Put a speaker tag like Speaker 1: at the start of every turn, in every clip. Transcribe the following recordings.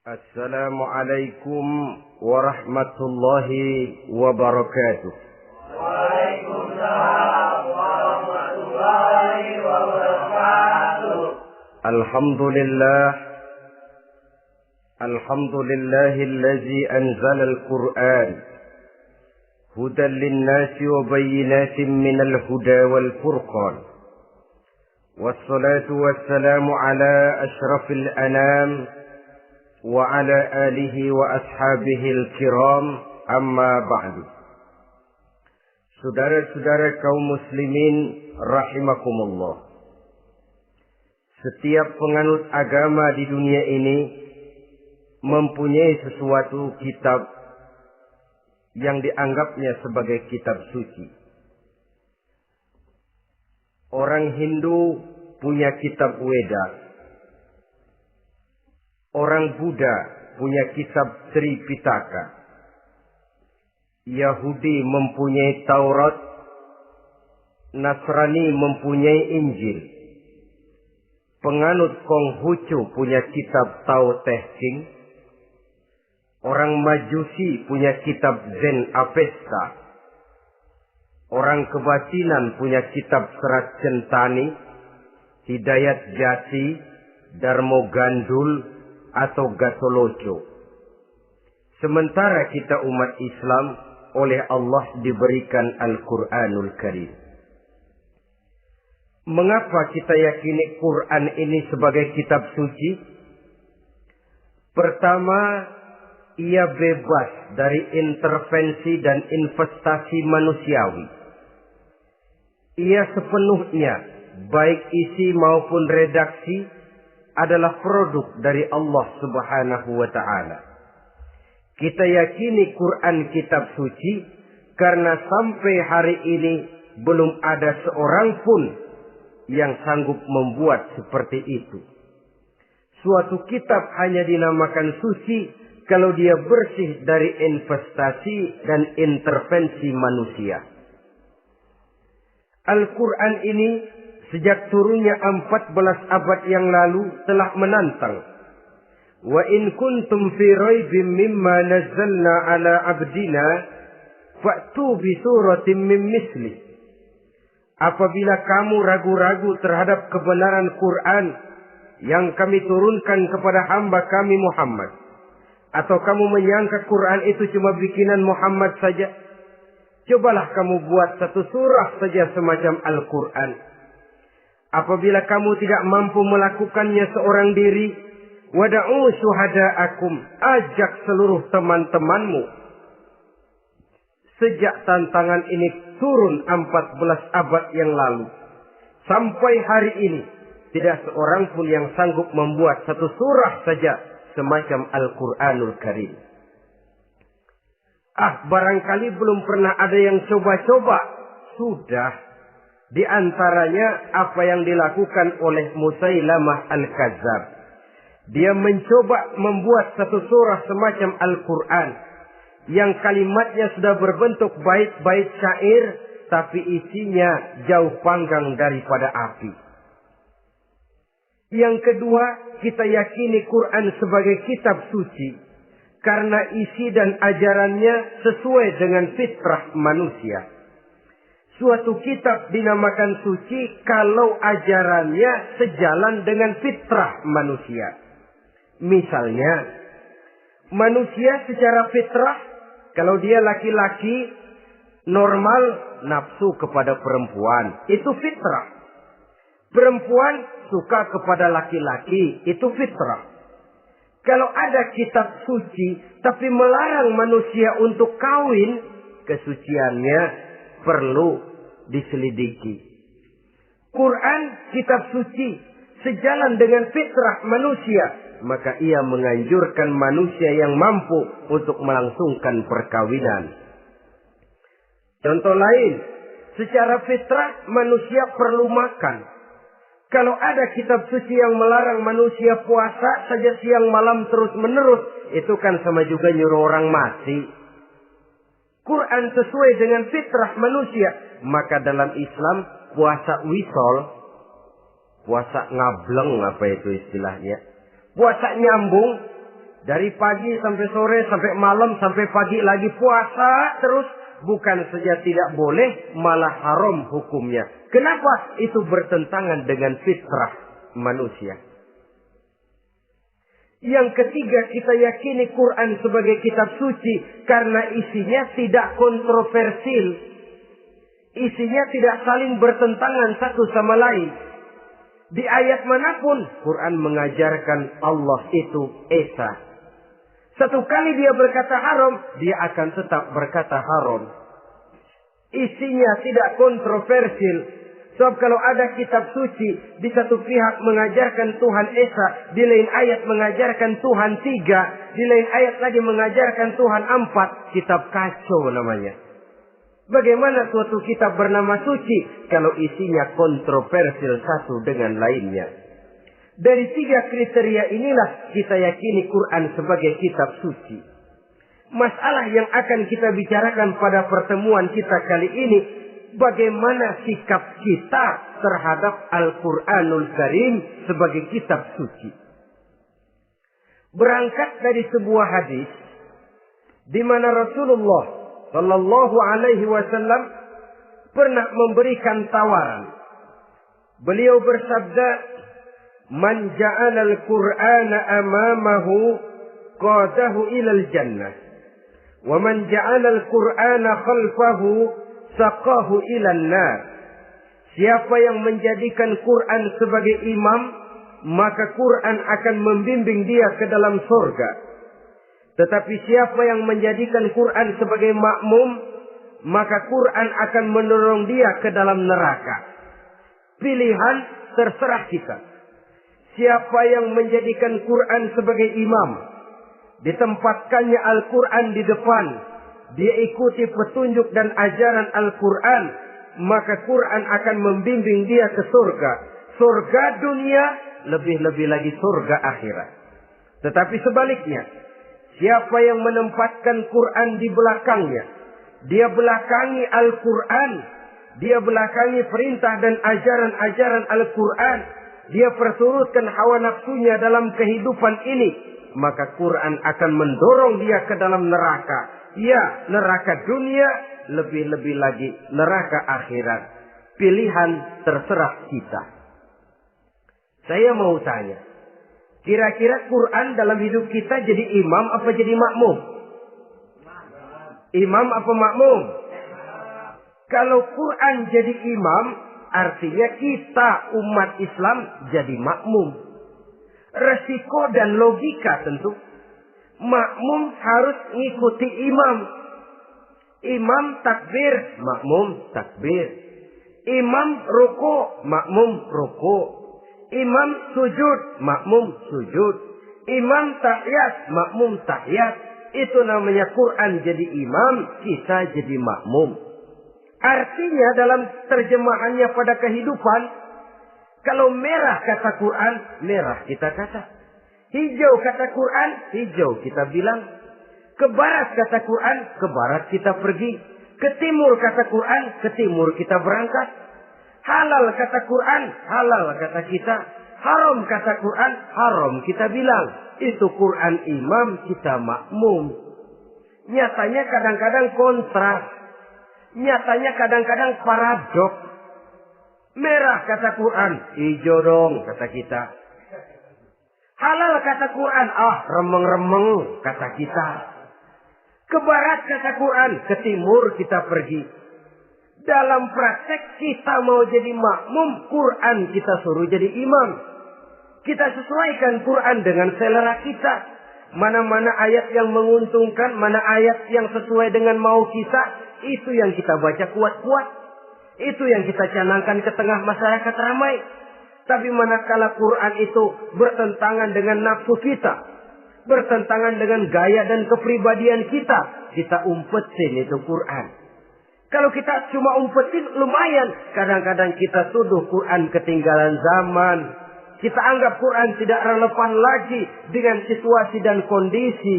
Speaker 1: Assalamualaikum warahmatullahi wabarakatuh.
Speaker 2: Waalaikumsalam warahmatullahi wabarakatuh.
Speaker 1: Alhamdulillahi anzala al-Qur'an hudan lin-nasi wa bayyinatin minal huda wal furqan. Wassalatu wassalamu ala asyrafil anam wa ala alihi wa ashabihil kiram, amma ba'du. Saudara-saudara kaum muslimin rahimakumullah. Setiap penganut agama di dunia ini mempunyai sesuatu kitab yang dianggapnya sebagai kitab suci. Orang Hindu punya kitab Weda. Orang Buddha punya kitab Tripitaka. Yahudi mempunyai Taurat. Nasrani mempunyai Injil. Penganut Konghucu punya kitab Tao Te Ching. Orang Majusi punya kitab Zen Avesta. Orang Kebatinan punya kitab Serat Centani, Hidayat Jati, Darmo Gandul, atau Gatoloco. Sementara kita umat Islam oleh Allah diberikan Al-Quranul Karim. Mengapa kita yakini Quran ini sebagai kitab suci? Pertama, ia bebas dari intervensi dan investasi manusiawi. Ia sepenuhnya, baik isi maupun redaksi, adalah produk dari Allah Subhanahu wa ta'ala. Kita yakini Quran kitab suci karena sampai hari ini belum ada seorang pun yang sanggup membuat seperti itu. Suatu kitab hanya dinamakan suci kalau dia bersih dari investasi dan intervensi manusia. Al-Quran ini sejak turunnya 14 abad yang lalu telah menantang. Wa in kuntum fi raibim mimma nazzalna ala abdina fa'tu bi suratin min misli. Apabila kamu ragu-ragu terhadap kebenaran Quran yang kami turunkan kepada hamba kami Muhammad, atau kamu menyangka Quran itu cuma bikinan Muhammad saja, cobalah kamu buat satu surah saja semacam Al-Quran. Apabila kamu tidak mampu melakukannya seorang diri, wada'u syuhada'akum, ajak seluruh teman-temanmu. Sejak tantangan ini turun 14 abad yang lalu, sampai hari ini, tidak seorang pun yang sanggup membuat satu surah saja semacam Al-Quranul Karim. Barangkali belum pernah ada yang coba-coba. Sudah. Di antaranya apa yang dilakukan oleh Musailamah Al-Kadzab. Dia mencoba membuat satu surah semacam Al-Quran yang kalimatnya sudah berbentuk bait-bait syair, tapi isinya jauh panggang daripada api. Yang kedua, kita yakini Quran sebagai kitab suci karena isi dan ajarannya sesuai dengan fitrah manusia. Suatu kitab dinamakan suci kalau ajarannya sejalan dengan fitrah manusia. Misalnya, manusia secara fitrah, kalau dia laki-laki, normal nafsu kepada perempuan. Itu fitrah. Perempuan suka kepada laki-laki. Itu fitrah. Kalau ada kitab suci, tapi melarang manusia untuk kawin, kesuciannya perlu diselidiki. Quran kitab suci sejalan dengan fitrah manusia, maka ia menganjurkan manusia yang mampu untuk melangsungkan perkawinan. Contoh lain, secara fitrah manusia perlu makan. Kalau ada kitab suci yang melarang manusia puasa saja siang malam terus menerus, itu kan sama juga nyuruh orang mati. Quran sesuai dengan fitrah manusia. Maka dalam Islam puasa wisol, puasa ngableng apa itu istilahnya, puasa nyambung, Dari pagi sampai sore, sampai malam, sampai pagi lagi puasa terus. Bukan saja tidak boleh, malah haram hukumnya. Kenapa? Itu bertentangan dengan fitrah manusia. Yang ketiga, kita yakini Quran sebagai kitab suci karena isinya tidak kontroversial. Isinya tidak saling bertentangan satu sama lain. Di ayat manapun, Quran mengajarkan Allah itu Esa. Satu kali dia berkata haram, dia akan tetap berkata haram. Isinya tidak kontroversial. Sebab kalau ada kitab suci, di satu pihak mengajarkan Tuhan Esa, di lain ayat mengajarkan Tuhan 3, di lain ayat lagi mengajarkan Tuhan 4, kitab kacau namanya. Bagaimana suatu kitab bernama suci kalau isinya kontroversial satu dengan lainnya? Dari 3 kriteria inilah kita yakini Quran sebagai kitab suci. Masalah yang akan kita bicarakan pada pertemuan kita kali ini, bagaimana sikap kita terhadap Al-Quranul Karim sebagai kitab suci. Berangkat dari sebuah hadis di mana Rasulullah Shallallahu Alaihi Wasallam pernah memberikan tawaran. Beliau bersabda, "Man ja'ala al-Qur'ana amamahu qadahu ilal jannah, wa man ja'ala al-Qur'ana khalfahu saqahu ilan nar." Siapa yang menjadikan Quran sebagai imam, maka Quran akan membimbing dia ke dalam surga. Tetapi siapa yang menjadikan Quran sebagai makmum, maka Quran akan mendorong dia ke dalam neraka. Pilihan terserah kita. Siapa yang menjadikan Quran sebagai imam, ditempatkannya Al-Quran di depan, dia ikuti petunjuk dan ajaran Al-Quran, maka Quran akan membimbing dia ke surga. Surga dunia, lebih-lebih lagi surga akhirat. Tetapi sebaliknya, siapa yang menempatkan Quran di belakangnya, dia belakangi Al-Quran, dia belakangi perintah dan ajaran-ajaran Al-Quran, dia perturutkan hawa nafsunya dalam kehidupan ini, maka Quran akan mendorong dia ke dalam neraka. Ya, neraka dunia, lebih-lebih lagi neraka akhirat. Pilihan terserah kita. Saya mau tanya, kira-kira Quran dalam hidup kita jadi imam apa jadi makmum? Imam apa makmum? Kalau Quran jadi imam, artinya kita umat Islam jadi makmum. Resiko dan logika tentu. Makmum harus ngikuti imam. Imam takbir, makmum takbir. Imam ruku, makmum ruku. Imam sujud, makmum sujud. Imam tahiyat, makmum tahiyat. Itu namanya Quran jadi imam, kita jadi makmum. Artinya dalam terjemahannya pada kehidupan, kalau merah kata Quran, merah kita kata. Hijau kata Quran, hijau kita bilang. Ke barat kata Quran, ke barat kita pergi. Ke timur kata Quran, ke timur kita berangkat. Halal kata Quran, halal kata kita. Haram kata Quran, haram kita bilang. Itu Quran imam, kita makmum. Nyatanya kadang-kadang kontras. Nyatanya kadang-kadang paradok. Merah kata Quran, hijau dong kata kita. Halal kata Quran, remeng-remeng kata kita. Ke barat kata Quran, ke timur kita pergi. Dalam praktek kita mau jadi makmum, Quran kita suruh jadi imam. Kita sesuaikan Quran dengan selera kita. Mana-mana ayat yang menguntungkan, mana ayat yang sesuai dengan mau kita, itu yang kita baca kuat-kuat. Itu yang kita canangkan ke tengah masyarakat ramai. Tapi manakala Quran itu bertentangan dengan nafsu kita, bertentangan dengan gaya dan kepribadian kita, kita umpetin itu Quran. Kalau kita cuma umpetin lumayan, kadang-kadang kita tuduh Quran ketinggalan zaman. Kita anggap Quran tidak relevan lagi dengan situasi dan kondisi.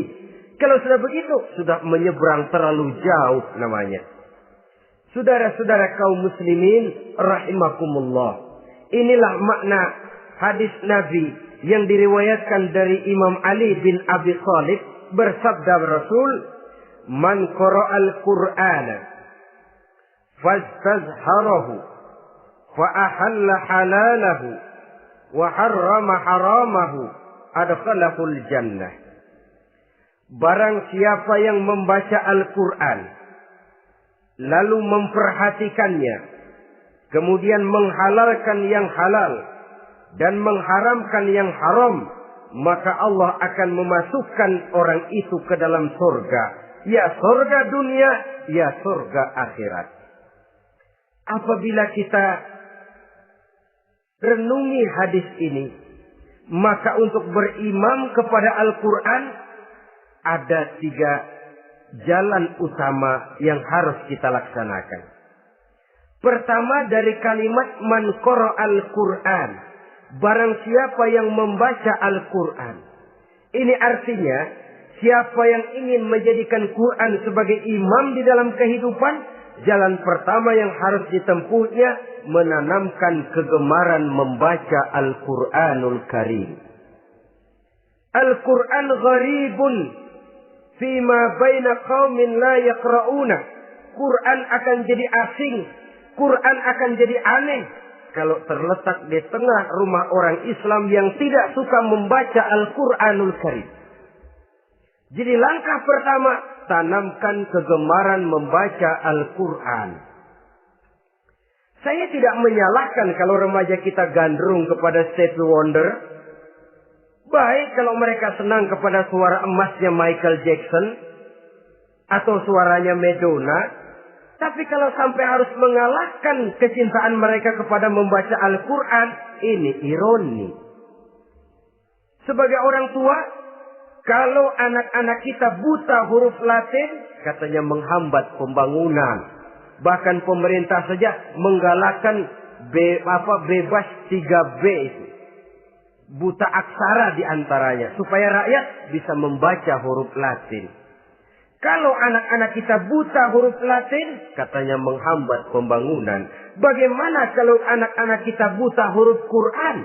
Speaker 1: Kalau sudah begitu, sudah menyeberang terlalu jauh namanya. Saudara-saudara kaum muslimin rahimakumullah. Inilah makna hadis Nabi yang diriwayatkan dari Imam Ali bin Abi Thalib, bersabda Rasul, "Man qara'al Qur'ana fastazharahu fa ahalla halalahu wa harrama haramahu adkhalahul jannah." Barang siapa yang membaca Al-Quran lalu memperhatikannya, kemudian menghalalkan yang halal dan mengharamkan yang haram, maka Allah akan memasukkan orang itu ke dalam surga. Ya surga dunia, ya surga akhirat. Apabila kita renungi hadis ini, maka untuk berimam kepada Al-Quran ada 3 jalan utama yang harus kita laksanakan. Pertama, dari kalimat man qara'al Qur'an, barang siapa yang membaca Al-Quran. Ini artinya siapa yang ingin menjadikan Quran sebagai imam di dalam kehidupan, jalan pertama yang harus ditempuhnya menanamkan kegemaran membaca Al-Quranul Karim. Al-Quran gharibun fima baina qaumin la yaqra'una. Quran akan jadi asing, Quran akan jadi aneh kalau terletak di tengah rumah orang Islam yang tidak suka membaca Al-Quranul Karim. Jadi langkah pertama, tanamkan kegemaran membaca Al-Quran. Saya tidak menyalahkan kalau remaja kita gandrung kepada Stevie Wonder. Baik kalau mereka senang kepada suara emasnya Michael Jackson atau suaranya Madonna. Tapi kalau sampai harus mengalahkan kecintaan mereka kepada membaca Al-Quran, ini ironi. Sebagai orang tua, kalau anak-anak kita buta huruf Latin, katanya menghambat pembangunan. Bahkan pemerintah saja menggalakkan bebas 3B itu. Buta aksara diantaranya, supaya rakyat bisa membaca huruf Latin. Kalau anak-anak kita buta huruf Latin, katanya menghambat pembangunan. Bagaimana kalau anak-anak kita buta huruf Quran?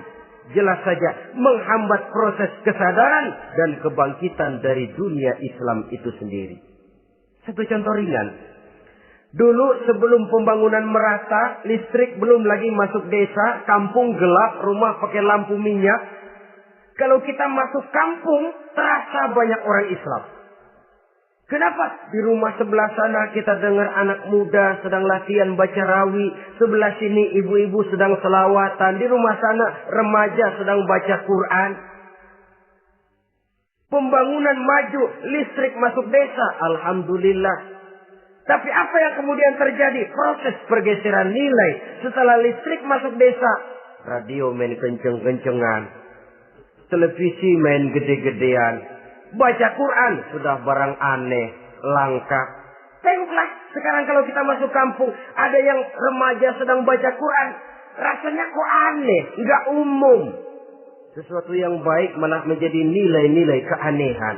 Speaker 1: Jelas saja menghambat proses kesadaran dan kebangkitan dari dunia Islam itu sendiri. Satu contoh ringan. Dulu sebelum pembangunan merata, listrik belum lagi masuk desa, kampung gelap, rumah pakai lampu minyak. Kalau kita masuk kampung, terasa banyak orang Islam. Kenapa? Di rumah sebelah sana kita dengar anak muda sedang latihan baca rawi. Sebelah sini ibu-ibu sedang selawatan. Di rumah sana remaja sedang baca Quran. Pembangunan maju, listrik masuk desa. Alhamdulillah. Tapi apa yang kemudian terjadi? Proses pergeseran nilai. Setelah listrik masuk desa, radio main kenceng-kencengan. Televisi main gede-gedean. Baca Quran sudah barang aneh, langka. Tengoklah sekarang kalau kita masuk kampung, ada yang remaja sedang baca Quran. Rasanya kok aneh, nggak umum. Sesuatu yang baik malah menjadi nilai-nilai keanehan.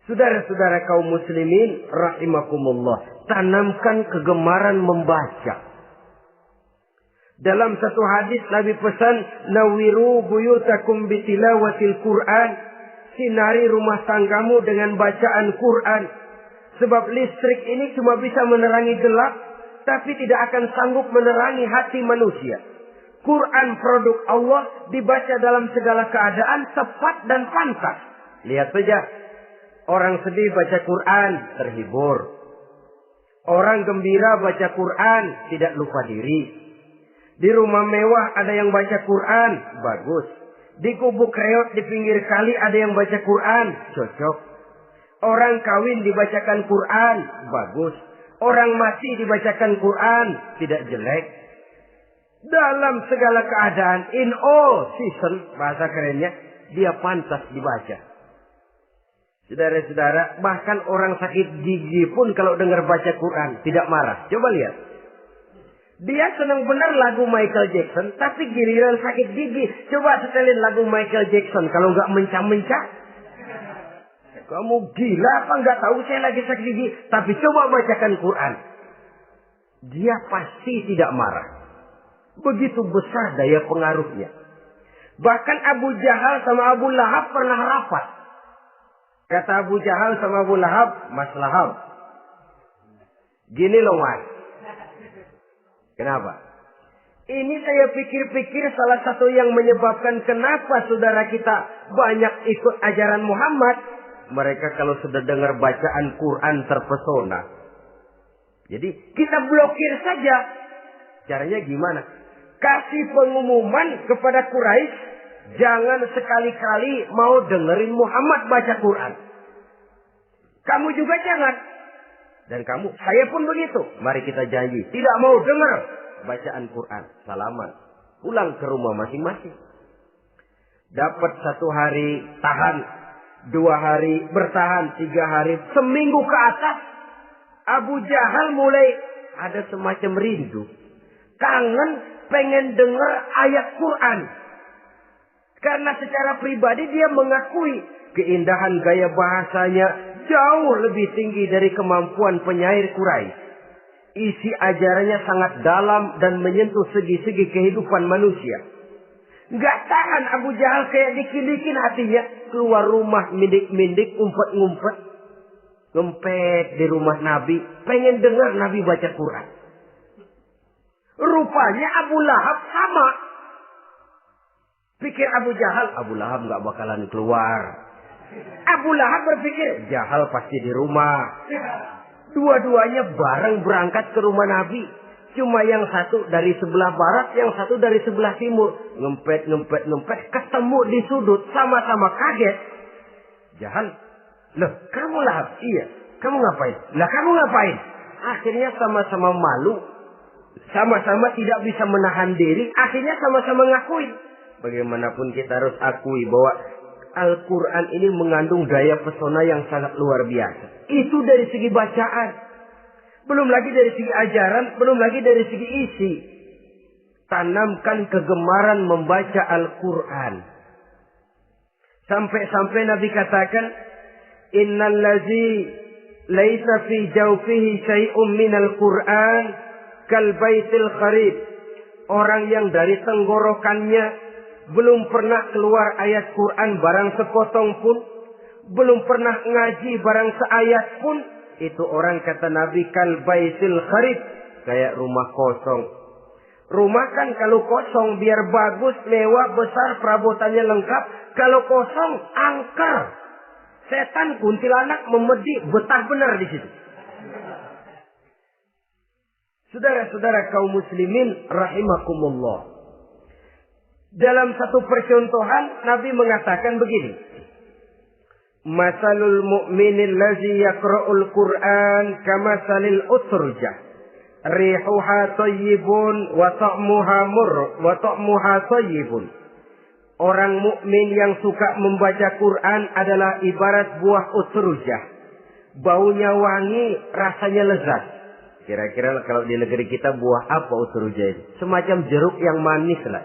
Speaker 1: Saudara-saudara kaum muslimin rahimakumullah, tanamkan kegemaran membaca. Dalam satu hadis Nabi pesan, nawiru buyutakum bitilawatil Quran. Sinari rumah tanggamu dengan bacaan Quran. Sebab listrik ini cuma bisa menerangi gelap, tapi tidak akan sanggup menerangi hati manusia. Quran produk Allah dibaca dalam segala keadaan, tepat dan pantas. Lihat saja, orang sedih baca Quran, terhibur. Orang gembira baca Quran, tidak lupa diri. Di rumah mewah ada yang baca Quran, bagus. Di gubuk reot di pinggir kali ada yang baca Quran, cocok. Orang kawin dibacakan Quran, bagus. Orang mati dibacakan Quran, tidak jelek. Dalam segala keadaan, in all season, bahasa kerennya, dia pantas dibaca. Saudara-saudara, bahkan orang sakit gigi pun kalau dengar baca Quran, tidak marah. Coba lihat. Dia senang benar lagu Michael Jackson, tapi giliran sakit gigi, coba setelin lagu Michael Jackson. Kalau nggak mencah-mencah, kamu gila apa nggak tahu saya lagi sakit gigi? Tapi coba bacakan Quran, dia pasti tidak marah. Begitu besar daya pengaruhnya. Bahkan Abu Jahal sama Abu Lahab pernah rapat. Kata Abu Jahal sama Abu Lahab, Mas Lahab, gini loh Mas. Kenapa? Ini saya pikir-pikir salah satu yang menyebabkan kenapa saudara kita banyak ikut ajaran Muhammad. Mereka kalau sudah dengar bacaan Quran terpesona. Jadi kita blokir saja. Caranya gimana? Kasih pengumuman kepada Quraisy, jangan sekali-kali mau dengerin Muhammad baca Quran. Kamu juga jangan. Dan kamu, saya pun begitu. Mari kita janji, tidak mau dengar bacaan Quran. Salaman. Pulang ke rumah masing-masing. Dapat 1 hari tahan, 2 hari bertahan, 3 hari, seminggu ke atas. Abu Jahal mulai ada semacam rindu. Kangen pengen dengar ayat Quran. Karena secara pribadi dia mengakui keindahan gaya bahasanya jauh lebih tinggi dari kemampuan penyair Quraisy. Isi ajarannya sangat dalam dan menyentuh segi-segi kehidupan manusia. Gak tahan Abu Jahal kayak dikilikin hatinya. Keluar rumah mindik-mindik, umpet-ngumpet. Ngempet di rumah Nabi. Pengen dengar Nabi baca Quran. Rupanya Abu Lahab sama. Pikir Abu Lahab gak bakalan keluar. Abu Lahab berpikir, Jahal pasti di rumah. Dua-duanya bareng berangkat ke rumah Nabi. Cuma yang satu dari sebelah barat, yang satu dari sebelah timur. Ngempet, ketemu di sudut, sama-sama kaget. Jahal, loh kamu Lahab? Iya, kamu ngapain? Lah kamu ngapain? Akhirnya sama-sama malu. Sama-sama tidak bisa menahan diri. Akhirnya sama-sama ngakuin. Bagaimanapun kita harus akui bahwa Al-Quran ini mengandung daya pesona yang sangat luar biasa. Itu dari segi bacaan. Belum lagi dari segi ajaran. Belum lagi dari segi isi. Tanamkan kegemaran membaca Al-Quran. Sampai-sampai Nabi katakan, Innal ladzi laisa fi jawfihi syai'un minal Quran kal baitil kharib. Orang yang dari tenggorokannya belum pernah keluar ayat Quran barang sepotong pun, belum pernah ngaji barang seayat pun, itu orang kata Nabi kal baitil kharib, kayak rumah kosong. Rumah kan kalau kosong biar bagus, mewah, besar, perabotannya lengkap. Kalau kosong, angker. Setan kuntilanak memedi, betah benar di situ. Saudara-saudara kaum muslimin rahimakumullah. Dalam satu percontohan Nabi mengatakan begini. Masalul mu'minil ladzi yaqra'ul Qur'an kamasalil utrujah. Rihuha thayyibun wa ta'muha thayyibun. Orang mukmin yang suka membaca Quran adalah ibarat buah utrujah. Baunya wangi, rasanya lezat. Kira-kira kalau di negeri kita buah apa utrujah ini? Semacam jeruk yang manis lah.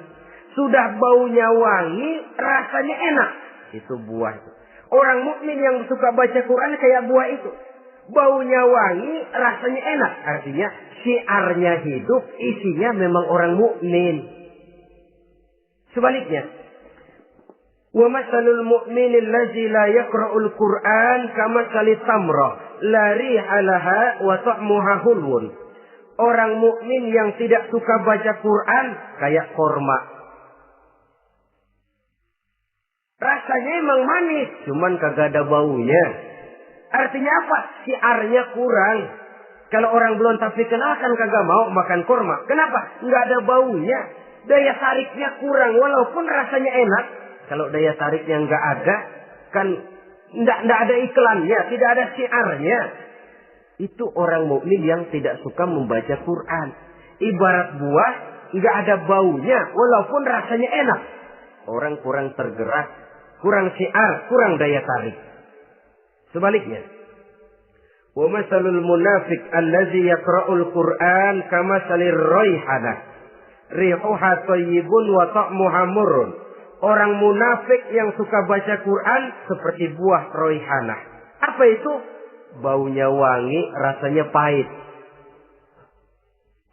Speaker 1: Sudah baunya wangi, rasanya enak. Itu buah itu. Orang mukmin yang suka baca Quran kayak buah itu. Baunya wangi, rasanya enak. Artinya syiarnya hidup, isinya memang orang mukmin. Sebaliknya, wa masalul mu'minil ladzi la yaqra'ul Qur'an kamasalit tamrah la riha laha wa ta'muha hulwun. Orang mukmin yang tidak suka baca Quran kayak korma. Rasanya emang manis, cuman kagak ada baunya. Artinya apa? Syiarnya kurang. Kalau orang belum tapi kenalkan kagak mau makan korma. Kenapa? Nggak ada baunya. Daya tariknya kurang, walaupun rasanya enak. Kalau daya tariknya nggak ada, kan nggak ada iklannya, tidak ada syiarnya. Itu orang mukmin yang tidak suka membaca Quran. Ibarat buah, nggak ada baunya, walaupun rasanya enak. Orang kurang tergerak, kurang syiar, kurang daya tarik. Sebaliknya, wa masalul munafiq allazi yaqra'ul Qur'an kamasalir raihanah. Rihuha thayyibun wa ta'muha murrun. Orang munafik yang suka baca Quran seperti buah raihanah. Apa itu? Baunya wangi, rasanya pahit.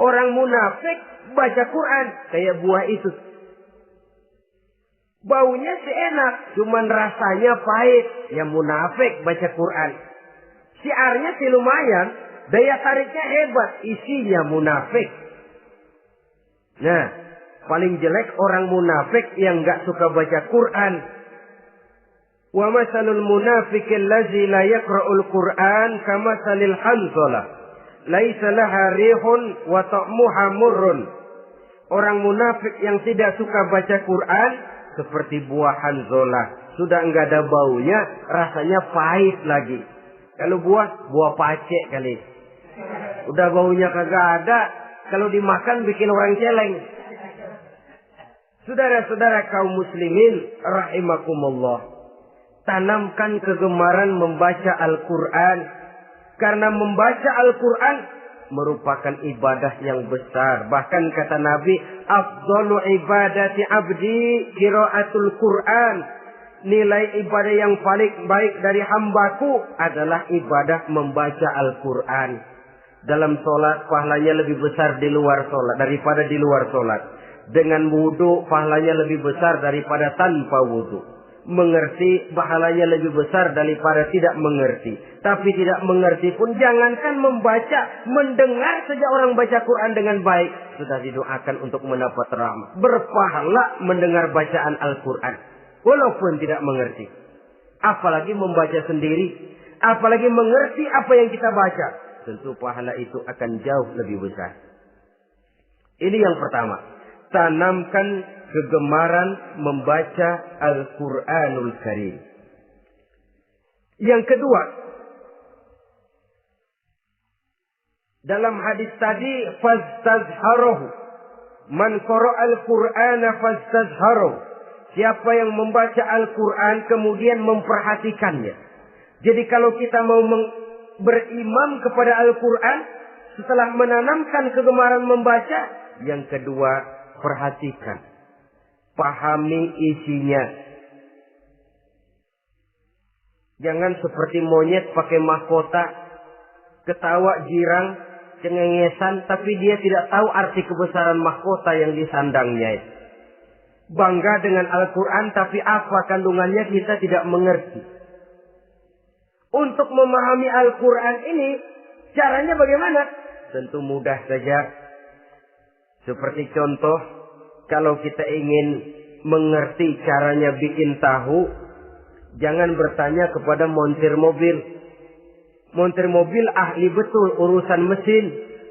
Speaker 1: Orang munafik baca Quran kayak buah itu. Baunya sih enak, cuman rasanya pahit. Ya munafik baca Quran. Syiarnya sih lumayan, daya tariknya hebat, isinya munafik. Nah, paling jelek orang munafik yang nggak suka baca Quran. Wa masalul munafiqil ladzi la yaqra'ul Qur'an kamasalil hanzalah. Laisa laha rihun wa ta'muha murrun. Orang munafik yang tidak suka baca Quran seperti buah hanzalah, sudah enggak ada baunya, rasanya pahit lagi. Kalau buah pacek kali. Udah baunya kagak ada, kalau dimakan bikin orang celeng. Saudara-saudara kaum muslimin rahimakumullah, tanamkan kegemaran membaca Al-Quran. Karena membaca Al-Quran merupakan ibadah yang besar. Bahkan kata Nabi, afdalu ibadati abdi qiraatul Quran. Nilai ibadah yang paling baik dari hambaku adalah ibadah membaca Al-Quran. Dalam sholat pahalanya lebih besar di luar sholat daripada di luar sholat. Dengan wudu pahalanya lebih besar daripada tanpa wudu. Mengerti pahalanya lebih besar daripada tidak mengerti. Tapi tidak mengerti pun jangankan membaca, mendengar saja orang baca Quran dengan baik sudah didoakan untuk mendapat rahmat. Berpahala mendengar bacaan Al-Quran walaupun tidak mengerti. Apalagi membaca sendiri, apalagi mengerti apa yang kita baca, tentu pahala itu akan jauh lebih besar. Ini yang pertama. Tanamkan kegemaran membaca Al-Quranul Karim. Yang kedua, dalam hadis tadi, fastazharuhu. Man qara'al Qur'ana fastazharuhu. Siapa yang membaca Al-Quran kemudian memperhatikannya. Jadi kalau kita mau berimam kepada Al-Quran, setelah menanamkan kegemaran membaca, yang kedua, perhatikan, pahami isinya. Jangan seperti monyet pakai mahkota, ketawa girang, cengengesan, tapi dia tidak tahu arti kebesaran mahkota yang disandangnya. Bangga dengan Al-Quran, tapi apa kandungannya kita tidak mengerti. Untuk memahami Al-Quran ini, caranya bagaimana? Tentu mudah saja. Seperti contoh, kalau kita ingin mengerti caranya bikin tahu, jangan bertanya kepada montir mobil. Montir mobil ahli betul urusan mesin.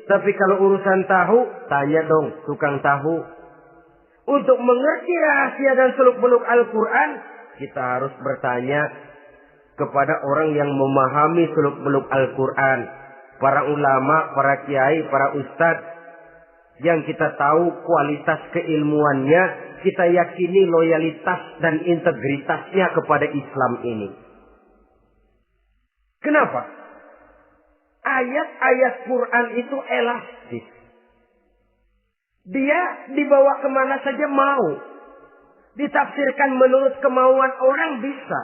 Speaker 1: Tapi kalau urusan tahu, tanya dong tukang tahu. Untuk mengerti rahasia dan seluk-beluk Al-Quran, kita harus bertanya kepada orang yang memahami seluk-beluk Al-Quran. Para ulama, para kiai, para ustadz, yang kita tahu kualitas keilmuannya, kita yakini loyalitas dan integritasnya kepada Islam ini. Kenapa? Ayat-ayat Quran itu elastis. Dia dibawa kemana saja mau. Ditafsirkan menurut kemauan orang bisa.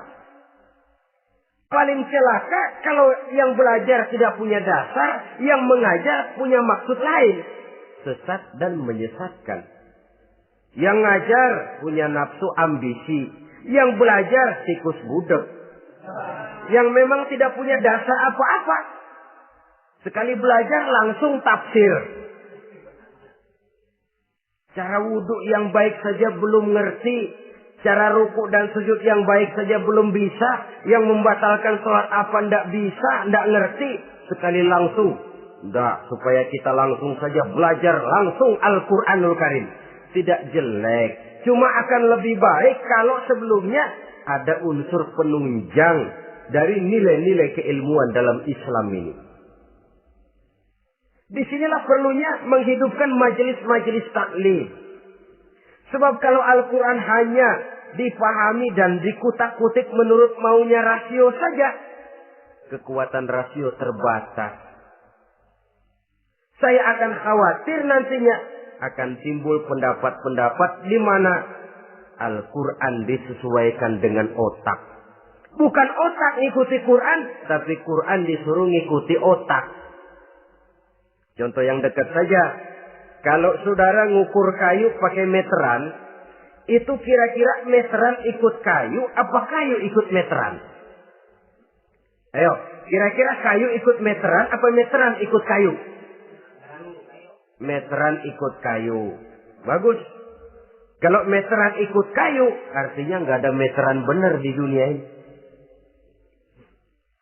Speaker 1: Paling celaka kalau yang belajar tidak punya dasar, yang mengajar punya maksud lain. Sesat dan menyesatkan. Yang ngajar punya nafsu ambisi. Yang belajar tikus budek. Yang memang tidak punya dasar apa-apa. Sekali belajar langsung tafsir. Cara wudhu yang baik saja belum ngerti. Cara rukuk dan sujud yang baik saja belum bisa. Yang membatalkan sholat apa ndak bisa, ndak ngerti. Sekali langsung. Enggak, supaya kita langsung saja belajar langsung Al-Quranul Karim. Tidak jelek. Cuma akan lebih baik kalau sebelumnya ada unsur penunjang dari nilai-nilai keilmuan dalam Islam ini. Disinilah perlunya menghidupkan majelis-majelis taklim. Sebab kalau Al-Quran hanya dipahami dan dikutak-kutik menurut maunya rasio saja, kekuatan rasio terbatas. Saya akan khawatir nantinya akan timbul pendapat-pendapat di mana Al-Quran disesuaikan dengan otak. Bukan otak ngikuti Quran, tapi Quran disuruh ngikuti otak. Contoh yang dekat saja. Kalau saudara ngukur kayu pakai meteran, itu kira-kira meteran ikut kayu, apa kayu ikut meteran? Ayo, kira-kira kayu ikut meteran, apa meteran ikut kayu? Meteran ikut kayu. Bagus. Kalau meteran ikut kayu, artinya nggak ada meteran benar di dunia ini.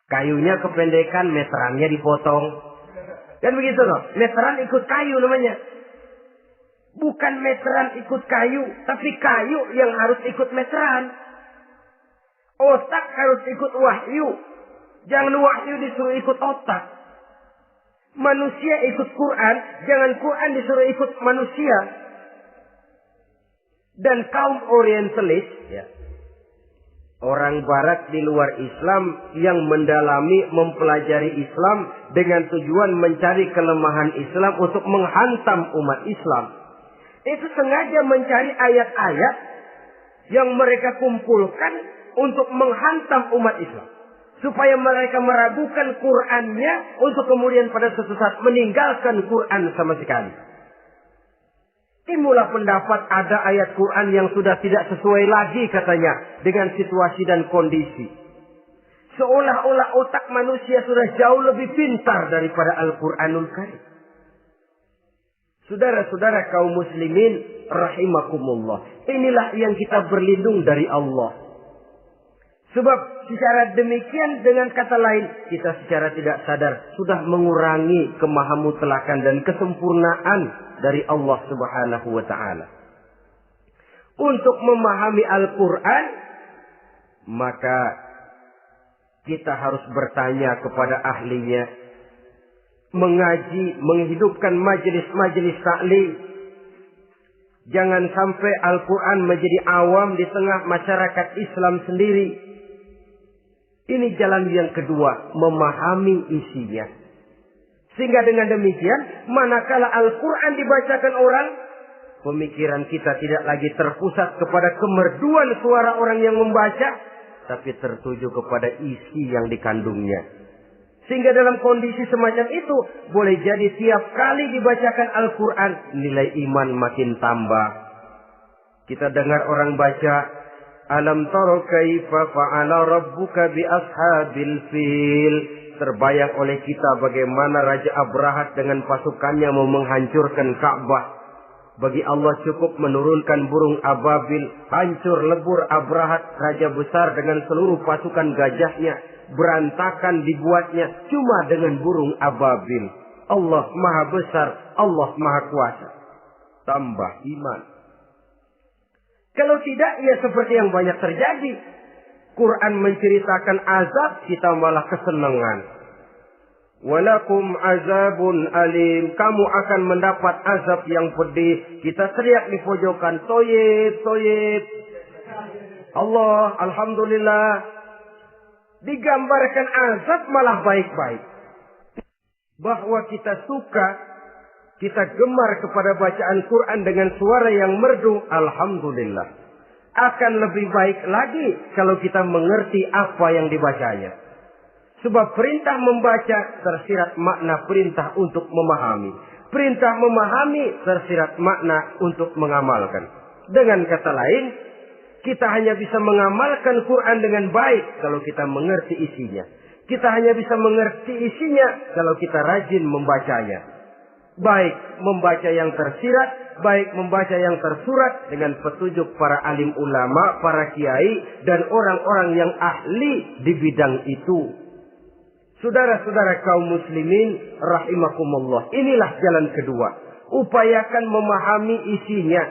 Speaker 1: Kayunya kependekan, meterannya dipotong. Kan begitu loh. Meteran ikut kayu namanya. Bukan meteran ikut kayu, tapi kayu yang harus ikut meteran. Otak harus ikut wahyu. Jangan wahyu disuruh ikut otak. Manusia ikut Quran, jangan Quran disuruh ikut manusia. Dan kaum orientalis, ya, orang barat di luar Islam yang mendalami, mempelajari Islam dengan tujuan mencari kelemahan Islam untuk menghantam umat Islam. Itu sengaja mencari ayat-ayat yang mereka kumpulkan untuk menghantam umat Islam. Supaya mereka meragukan Qur'annya untuk kemudian pada suatu saat meninggalkan Qur'an sama sekali. Timbullah pendapat ada ayat Quran yang sudah tidak sesuai lagi katanya dengan situasi dan kondisi. Seolah-olah otak manusia sudah jauh lebih pintar daripada Al-Quranul Karim. Saudara-saudara kaum muslimin rahimakumullah. Inilah yang kita berlindung dari Allah. Sebab secara demikian dengan kata lain kita secara tidak sadar sudah mengurangi kemahamutlakan dan kesempurnaan dari Allah Subhanahu wa ta'ala. Untuk memahami Al-Quran, maka kita harus bertanya kepada ahlinya. Mengaji, menghidupkan majelis-majelis taklim. Jangan sampai Al-Quran menjadi awam di tengah masyarakat Islam sendiri. Ini jalan yang kedua, memahami isinya. Sehingga dengan demikian, manakala Al-Quran dibacakan orang, pemikiran kita tidak lagi terpusat kepada kemerduan suara orang yang membaca, tapi tertuju kepada isi yang dikandungnya. Sehingga dalam kondisi semacam itu, boleh jadi tiap kali dibacakan Al-Quran, nilai iman makin tambah. Kita dengar orang baca, Alam taro kaifa fa'ala rabbuka bi ashabil fil. Terbayang oleh kita bagaimana Raja Abrahat dengan pasukannya mau menghancurkan Ka'bah. Bagi Allah cukup menurunkan burung ababil, hancur lebur Abrahat, raja besar dengan seluruh pasukan gajahnya, berantakan dibuatnya cuma dengan burung ababil. Allah Maha Besar, Allah Maha Kuasa. Tambah iman. Kalau tidak, ya seperti yang banyak terjadi. Quran menceritakan azab, kita malah kesenangan. Walakum azabun alim. Kamu akan mendapat azab yang pedih. Kita teriak di pojokan, toyib, toyib. Allah, alhamdulillah. Digambarkan azab malah baik-baik. Bahwa kita suka, kita gemar kepada bacaan Quran dengan suara yang merdu, alhamdulillah. Akan lebih baik lagi kalau kita mengerti apa yang dibacanya. Sebab perintah membaca tersirat makna perintah untuk memahami. Perintah memahami tersirat makna untuk mengamalkan. Dengan kata lain, kita hanya bisa mengamalkan Quran dengan baik kalau kita mengerti isinya. Kita hanya bisa mengerti isinya kalau kita rajin membacanya. Baik membaca yang tersirat, baik membaca yang tersurat dengan petunjuk para alim ulama, para kiai, dan orang-orang yang ahli di bidang itu. Saudara-saudara kaum muslimin rahimakumullah. Inilah jalan kedua. Upayakan memahami isinya.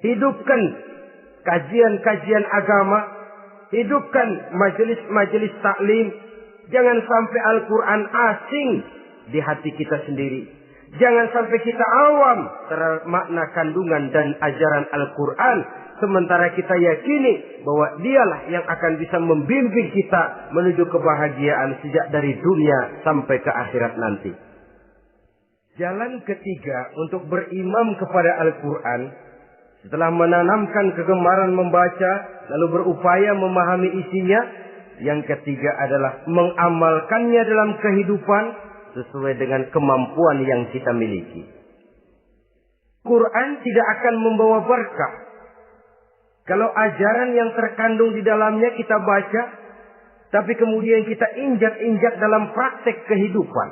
Speaker 1: Hidupkan kajian-kajian agama. Hidupkan majelis-majelis taklim. Jangan sampai Al-Quran asing di hati kita sendiri. Jangan sampai kita awam terhadap makna kandungan dan ajaran Al-Quran. Sementara kita yakini bahwa dialah yang akan bisa membimbing kita menuju kebahagiaan sejak dari dunia sampai ke akhirat nanti. Jalan ketiga untuk berimam kepada Al-Quran. Setelah menanamkan kegemaran membaca, lalu berupaya memahami isinya. Yang ketiga adalah mengamalkannya dalam kehidupan sesuai dengan kemampuan yang kita miliki. Quran tidak akan membawa berkah Kalau ajaran yang terkandung di dalamnya kita baca, tapi kemudian kita injak-injak dalam praktek kehidupan.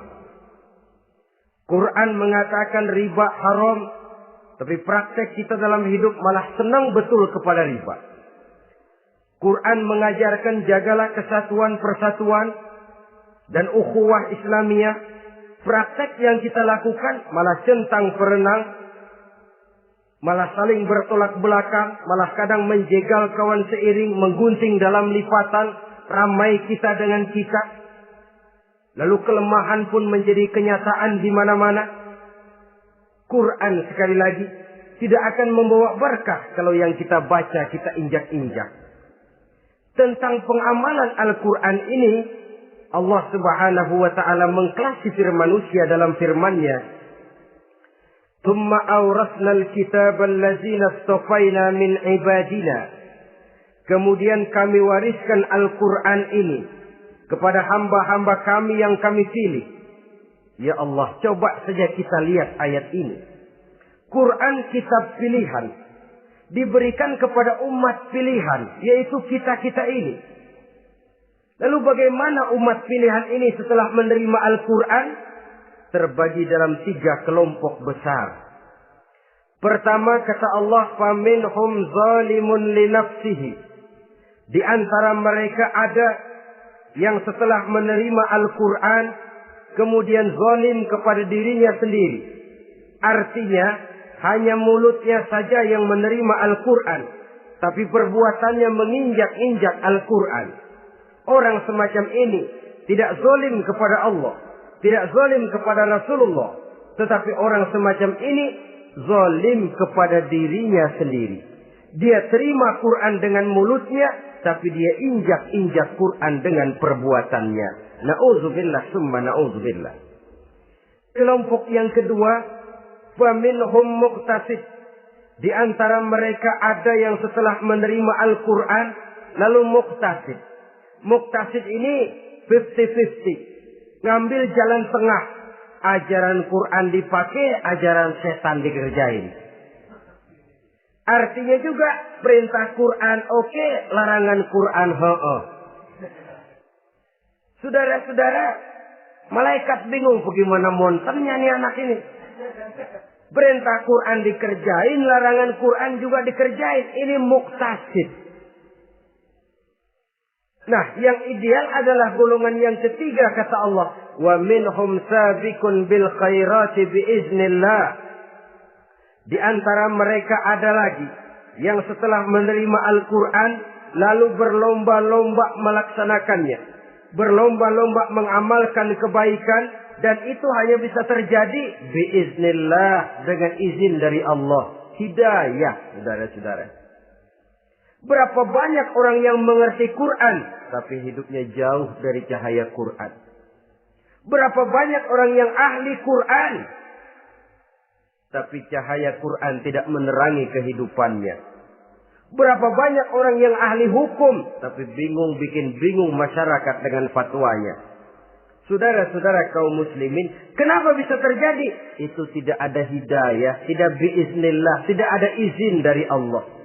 Speaker 1: Quran mengatakan riba haram, tapi praktek kita dalam hidup malah senang betul kepada riba. Quran mengajarkan jagalah kesatuan persatuan dan ukhuwah Islamiyah. Praktek yang kita lakukan malah centang perenang, malah saling bertolak belakang, malah kadang menjegal kawan seiring, menggunting dalam lipatan, ramai kita dengan kita. Lalu kelemahan pun menjadi kenyataan di mana-mana. Quran sekali lagi tidak akan membawa berkah kalau yang kita baca kita injak-injak. Tentang pengamalan Al-Quran ini, Allah Subhanahu wa ta'ala mengklasifikasi manusia dalam firman-Nya. Thumma awrasna al-kitaba allazina astafaina min ibadina. Kemudian kami wariskan Al-Quran ini kepada hamba-hamba kami yang kami pilih. Ya Allah, coba saja kita lihat ayat ini. Quran kitab pilihan. Diberikan kepada umat pilihan, yaitu kita-kita ini. Lalu bagaimana umat pilihan ini setelah menerima Al-Quran? Terbagi dalam 3 kelompok besar. Pertama kata Allah, فَمِنْهُمْ ظَالِمٌ لِنَفْسِهِ. Di antara mereka ada yang setelah menerima Al-Quran, kemudian zalim kepada dirinya sendiri. Artinya, hanya mulutnya saja yang menerima Al-Quran, tapi perbuatannya menginjak-injak Al-Quran. Orang semacam ini tidak zalim kepada Allah, tidak zalim kepada Rasulullah, tetapi orang semacam ini zalim kepada dirinya sendiri. Dia terima Quran dengan mulutnya, tapi dia injak-injak Quran dengan perbuatannya. Na'udzubillah summa na'udzubillah. Kelompok yang kedua, faminhum muqtasid. Di antara mereka ada yang setelah menerima Al-Quran lalu muqtasid. Muqtasid ini 50-50. Ngambil jalan tengah. Ajaran Quran dipakai, ajaran setan dikerjain. Artinya juga perintah Quran oke, larangan Quran ho-oh. Saudara-saudara, malaikat bingung bagaimana monternya nih anak ini. Perintah Quran dikerjain, larangan Quran juga dikerjain. Ini muqtasid. Nah, yang ideal adalah golongan yang ketiga kata Allah, wa minhum sabiqun bil khairati biiznillah. Di antara mereka ada lagi yang setelah menerima Al-Quran lalu berlomba-lomba melaksanakannya, berlomba-lomba mengamalkan kebaikan, dan itu hanya bisa terjadi biiznillah, dengan izin dari Allah. Hidayah, saudara-saudara. Berapa banyak orang yang mengerti Quran, tapi hidupnya jauh dari cahaya Quran. Berapa banyak orang yang ahli Quran, tapi cahaya Quran tidak menerangi kehidupannya. Berapa banyak orang yang ahli hukum, tapi bikin bingung masyarakat dengan fatwanya. Saudara-saudara kaum muslimin, kenapa bisa terjadi? Itu tidak ada hidayah, tidak biiznillah, tidak ada izin dari Allah.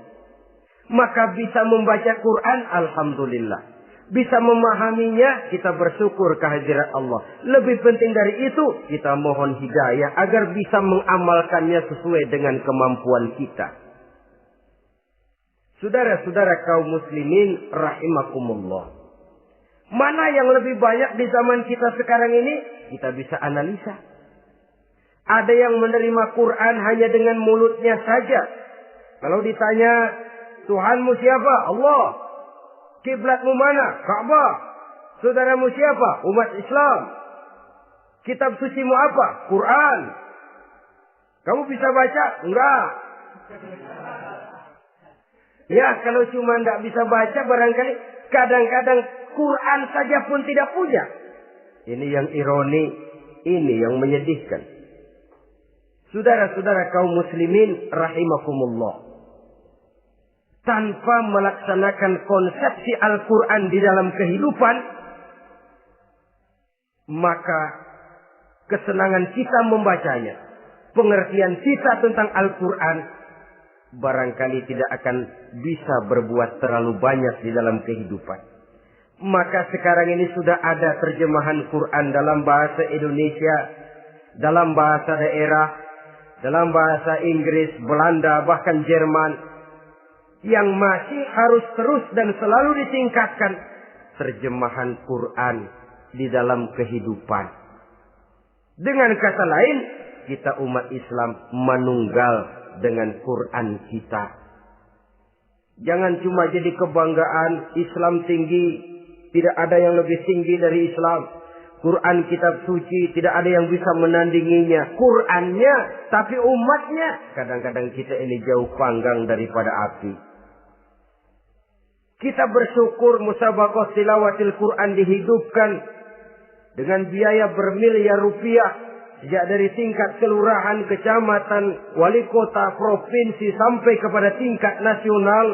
Speaker 1: Maka bisa membaca Quran, alhamdulillah. Bisa memahaminya, kita bersyukur kehadirat Allah. Lebih penting dari itu, kita mohon hidayah agar bisa mengamalkannya sesuai dengan kemampuan kita. Saudara-saudara kaum muslimin rahimakumullah. Mana yang lebih banyak di zaman kita sekarang ini? Kita bisa analisa. Ada yang menerima Quran hanya dengan mulutnya saja. Kalau ditanya, Tuhanmu siapa? Allah. Kiblatmu mana? Ka'bah. Saudaramu siapa? Umat Islam. Kitab sucimu apa? Quran. Kamu bisa baca? Enggak. Ya, kalau cuma enggak bisa baca, barangkali kadang-kadang Quran saja pun tidak punya. Ini yang ironi, ini yang menyedihkan. Saudara-saudara kaum muslimin rahimakumullah. Tanpa melaksanakan konsepsi Al-Quran di dalam kehidupan, maka kesenangan kita membacanya, pengertian kita tentang Al-Quran barangkali tidak akan bisa berbuat terlalu banyak di dalam kehidupan. Maka sekarang ini sudah ada terjemahan Quran dalam bahasa Indonesia, dalam bahasa daerah, dalam bahasa Inggris, Belanda, bahkan Jerman, yang masih harus terus dan selalu ditingkatkan terjemahan Quran di dalam kehidupan. Dengan kata lain, kita umat Islam menunggal dengan Quran kita. Jangan cuma jadi kebanggaan Islam tinggi, tidak ada yang lebih tinggi dari Islam. Quran kitab suci, tidak ada yang bisa menandinginya. Qurannya, tapi umatnya. Kadang-kadang kita ini jauh panggang daripada api. Kita bersyukur musabaqah tilawatil Quran dihidupkan dengan biaya bermiliar rupiah. Sejak dari tingkat kelurahan, kecamatan, wali kota, provinsi, sampai kepada tingkat nasional.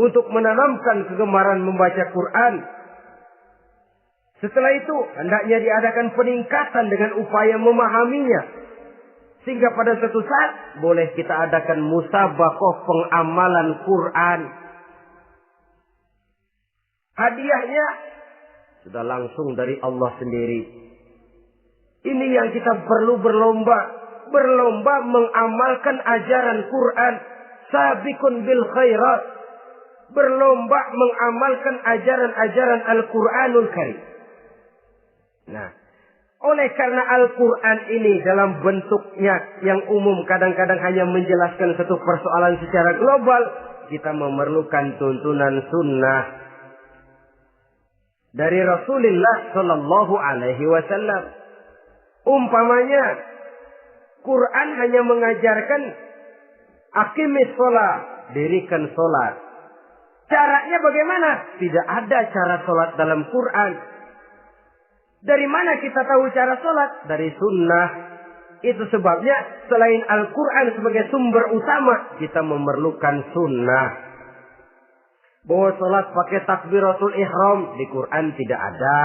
Speaker 1: Untuk menanamkan kegemaran membaca Quran. Setelah itu, hendaknya diadakan peningkatan dengan upaya memahaminya. Sehingga pada suatu saat, boleh kita adakan musabaqah pengamalan Quran. Hadiahnya, sudah langsung dari Allah sendiri. Ini yang kita perlu berlomba. Berlomba mengamalkan ajaran Quran. Sabiqun bil khairat. Berlomba mengamalkan ajaran-ajaran Al-Quranul Karim. Nah, oleh karena Al-Quran ini dalam bentuknya yang umum kadang-kadang hanya menjelaskan satu persoalan secara global, kita memerlukan tuntunan sunnah dari Rasulullah Sallallahu Alaihi Wasallam. Umpamanya, Quran hanya mengajarkan aqimis sholat, dirikan sholat. Caranya bagaimana? Tidak ada cara sholat dalam Quran. Dari mana kita tahu cara sholat? Dari sunnah. Itu sebabnya selain Al-Quran sebagai sumber utama, kita memerlukan sunnah. Bahwa sholat pakai takbiratul ihram di Quran tidak ada.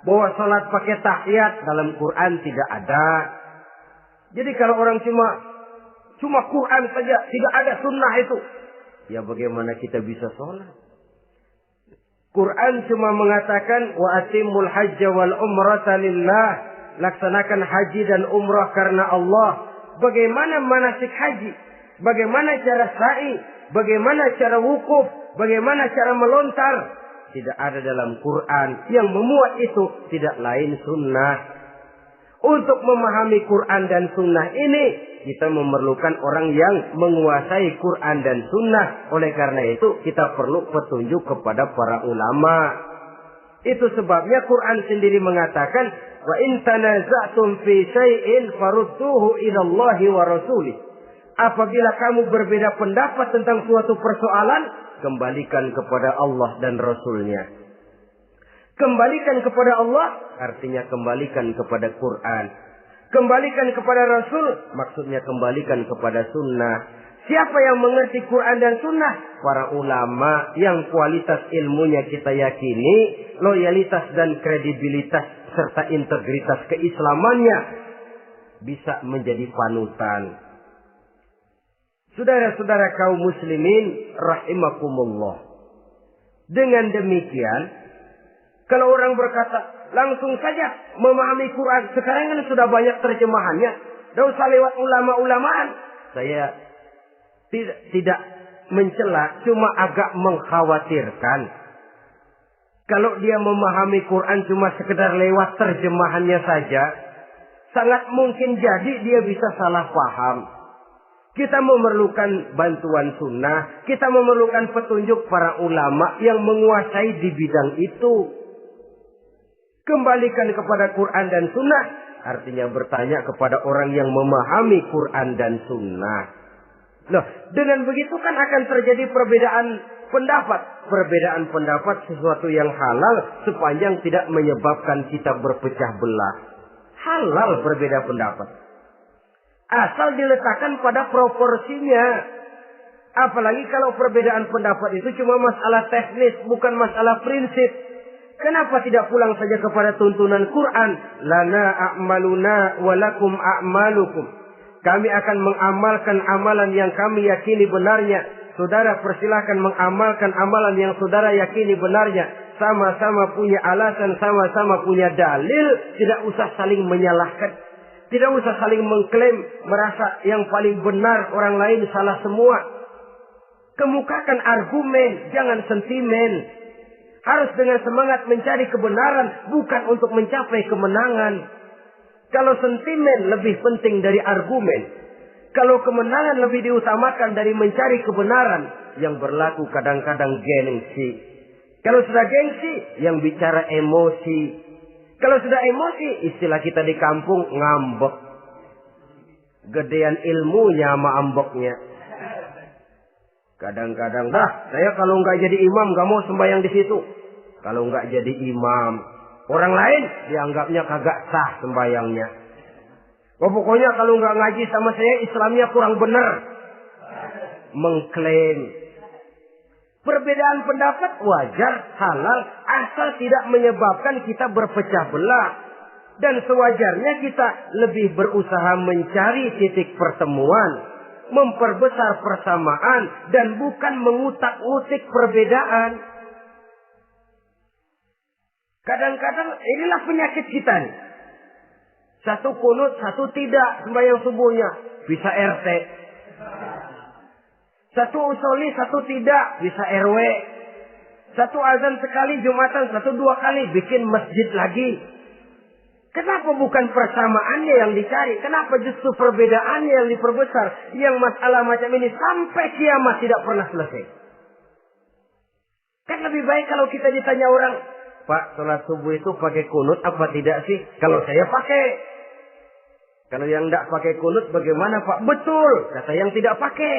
Speaker 1: Bahwa sholat pakai tahiyat dalam Quran tidak ada. Jadi kalau orang cuma Quran saja, tidak ada sunnah itu, ya bagaimana kita bisa sholat? Quran cuma mengatakan wa atimul hajja wal umrata lillah, laksanakan haji dan umrah karena Allah. Bagaimana manasik haji? Bagaimana cara sa'i? Bagaimana cara wukuf? Bagaimana cara melontar? Tidak ada dalam Quran. Yang memuat itu tidak lain sunnah. Untuk memahami Quran dan sunnah ini, kita memerlukan orang yang menguasai Quran dan sunnah. Oleh karena itu, kita perlu petunjuk kepada para ulama. Itu sebabnya Quran sendiri mengatakan, wa in tanaza'tum fi syai'in farudduhu ila Allahi wa rasulih. Apabila kamu berbeda pendapat tentang suatu persoalan, kembalikan kepada Allah dan Rasulnya. Kembalikan kepada Allah artinya kembalikan kepada Quran. Kembalikan kepada Rasul maksudnya kembalikan kepada sunnah. Siapa yang mengerti Quran dan sunnah? Para ulama yang kualitas ilmunya kita yakini, loyalitas dan kredibilitas serta integritas keislamannya bisa menjadi panutan. Saudara-saudara kaum muslimin rahimakumullah. Dengan demikian, kalau orang berkata langsung saja memahami Quran, sekarang kan sudah banyak terjemahannya, tidak usah lewat ulama-ulamaan. Saya tidak mencela, cuma agak mengkhawatirkan. Kalau dia memahami Quran cuma sekedar lewat terjemahannya saja, sangat mungkin jadi dia bisa salah paham. Kita memerlukan bantuan sunnah, kita memerlukan petunjuk para ulama yang menguasai di bidang itu. Kembalikan kepada Quran dan sunnah, artinya bertanya kepada orang yang memahami Quran dan sunnah. Nah, dengan begitu kan akan terjadi perbedaan pendapat. Perbedaan pendapat sesuatu yang halal sepanjang tidak menyebabkan kita berpecah belah. Halal berbeda pendapat. Asal diletakkan pada proporsinya. Apalagi kalau perbedaan pendapat itu cuma masalah teknis, bukan masalah prinsip. Kenapa tidak pulang saja kepada tuntunan Quran? Lana a'maluna walakum a'malukum. Kami akan mengamalkan amalan yang kami yakini benarnya. Saudara persilahkan mengamalkan amalan yang saudara yakini benarnya. Sama-sama punya alasan, sama-sama punya dalil. Tidak usah saling menyalahkan. Tidak usah saling mengklaim, merasa yang paling benar, orang lain salah semua. Kemukakan argumen, jangan sentimen. Harus dengan semangat mencari kebenaran, bukan untuk mencapai kemenangan. Kalau sentimen lebih penting dari argumen, kalau kemenangan lebih diutamakan dari mencari kebenaran, yang berlaku kadang-kadang gengsi. Kalau sudah gengsi, yang bicara emosi. Kalau sudah emosi, istilah kita di kampung, ngambek. Gedean ilmunya sama ambeknya. Kadang-kadang, saya kalau nggak jadi imam, nggak mau sembahyang di situ. Kalau nggak jadi imam, orang lain dianggapnya kagak sah sembahyangnya. Pokoknya kalau nggak ngaji sama saya, Islamnya kurang benar. Mengklaim. Perbedaan pendapat wajar, halal, asal tidak menyebabkan kita berpecah belah. Dan sewajarnya kita lebih berusaha mencari titik pertemuan, memperbesar persamaan, dan bukan mengutak-utik perbedaan. Kadang-kadang inilah penyakit kita nih. Satu kunut, satu tidak sembahyang subuhnya. Bisa RT. Satu usoli, satu tidak, bisa RW. Satu azan sekali Jumatan, satu dua kali, bikin masjid lagi. Kenapa bukan persamaannya yang dicari? Kenapa justru perbedaannya yang diperbesar? Yang masalah macam ini sampai kiamat tidak pernah selesai. Kan lebih baik kalau kita ditanya orang, Pak, sholat subuh itu pakai kunut apa tidak sih? Kalau saya pakai. Kalau yang tidak pakai kunut bagaimana Pak? Betul, kata yang tidak pakai.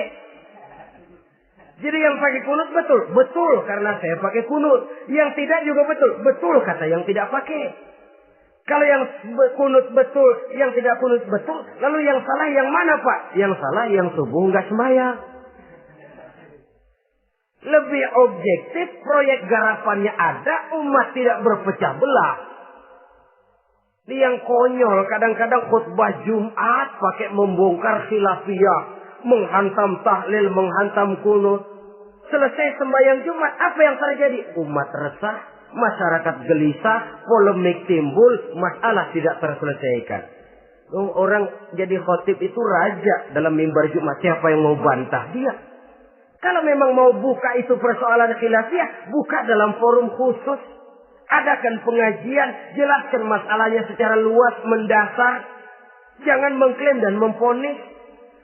Speaker 1: Jadi yang pakai kunut betul, betul karena saya pakai kunut. Yang tidak juga betul, betul kata yang tidak pakai. Kalau yang kunut betul, yang tidak kunut betul, lalu yang salah yang mana Pak? Yang salah yang subuh nggak sembahyang. Lebih objektif, proyek garapannya ada, umat tidak berpecah belah. Ini yang konyol, kadang-kadang khutbah Jumat pakai membongkar khilafiyah, menghantam tahlil, menghantam kunut. Selesai sembahyang Jumat, apa yang terjadi? Umat resah, masyarakat gelisah, polemik timbul, masalah tidak terselesaikan. Orang jadi khotib itu raja dalam mimbar Jumat. Siapa yang mau bantah dia? Kalau memang mau buka itu persoalan khilafiyah, buka dalam forum khusus. Adakan pengajian, jelaskan masalahnya secara luas, mendasar. Jangan mengklaim dan memponis.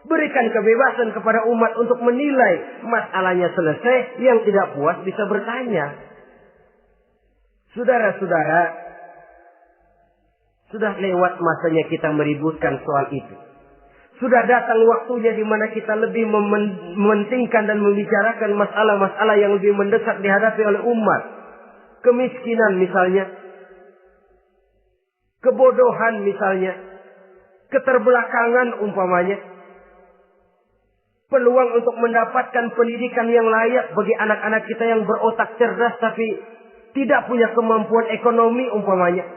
Speaker 1: Berikan kebebasan kepada umat untuk menilai masalahnya selesai. Yang tidak puas bisa bertanya. Saudara-saudara, sudah lewat masanya kita meributkan soal itu. Sudah datang waktunya di mana kita lebih mementingkan dan membicarakan masalah-masalah yang lebih mendesak dihadapi oleh umat. Kemiskinan misalnya. Kebodohan misalnya. Keterbelakangan umpamanya. Peluang untuk mendapatkan pendidikan yang layak bagi anak-anak kita yang berotak cerdas tapi tidak punya kemampuan ekonomi umpamanya.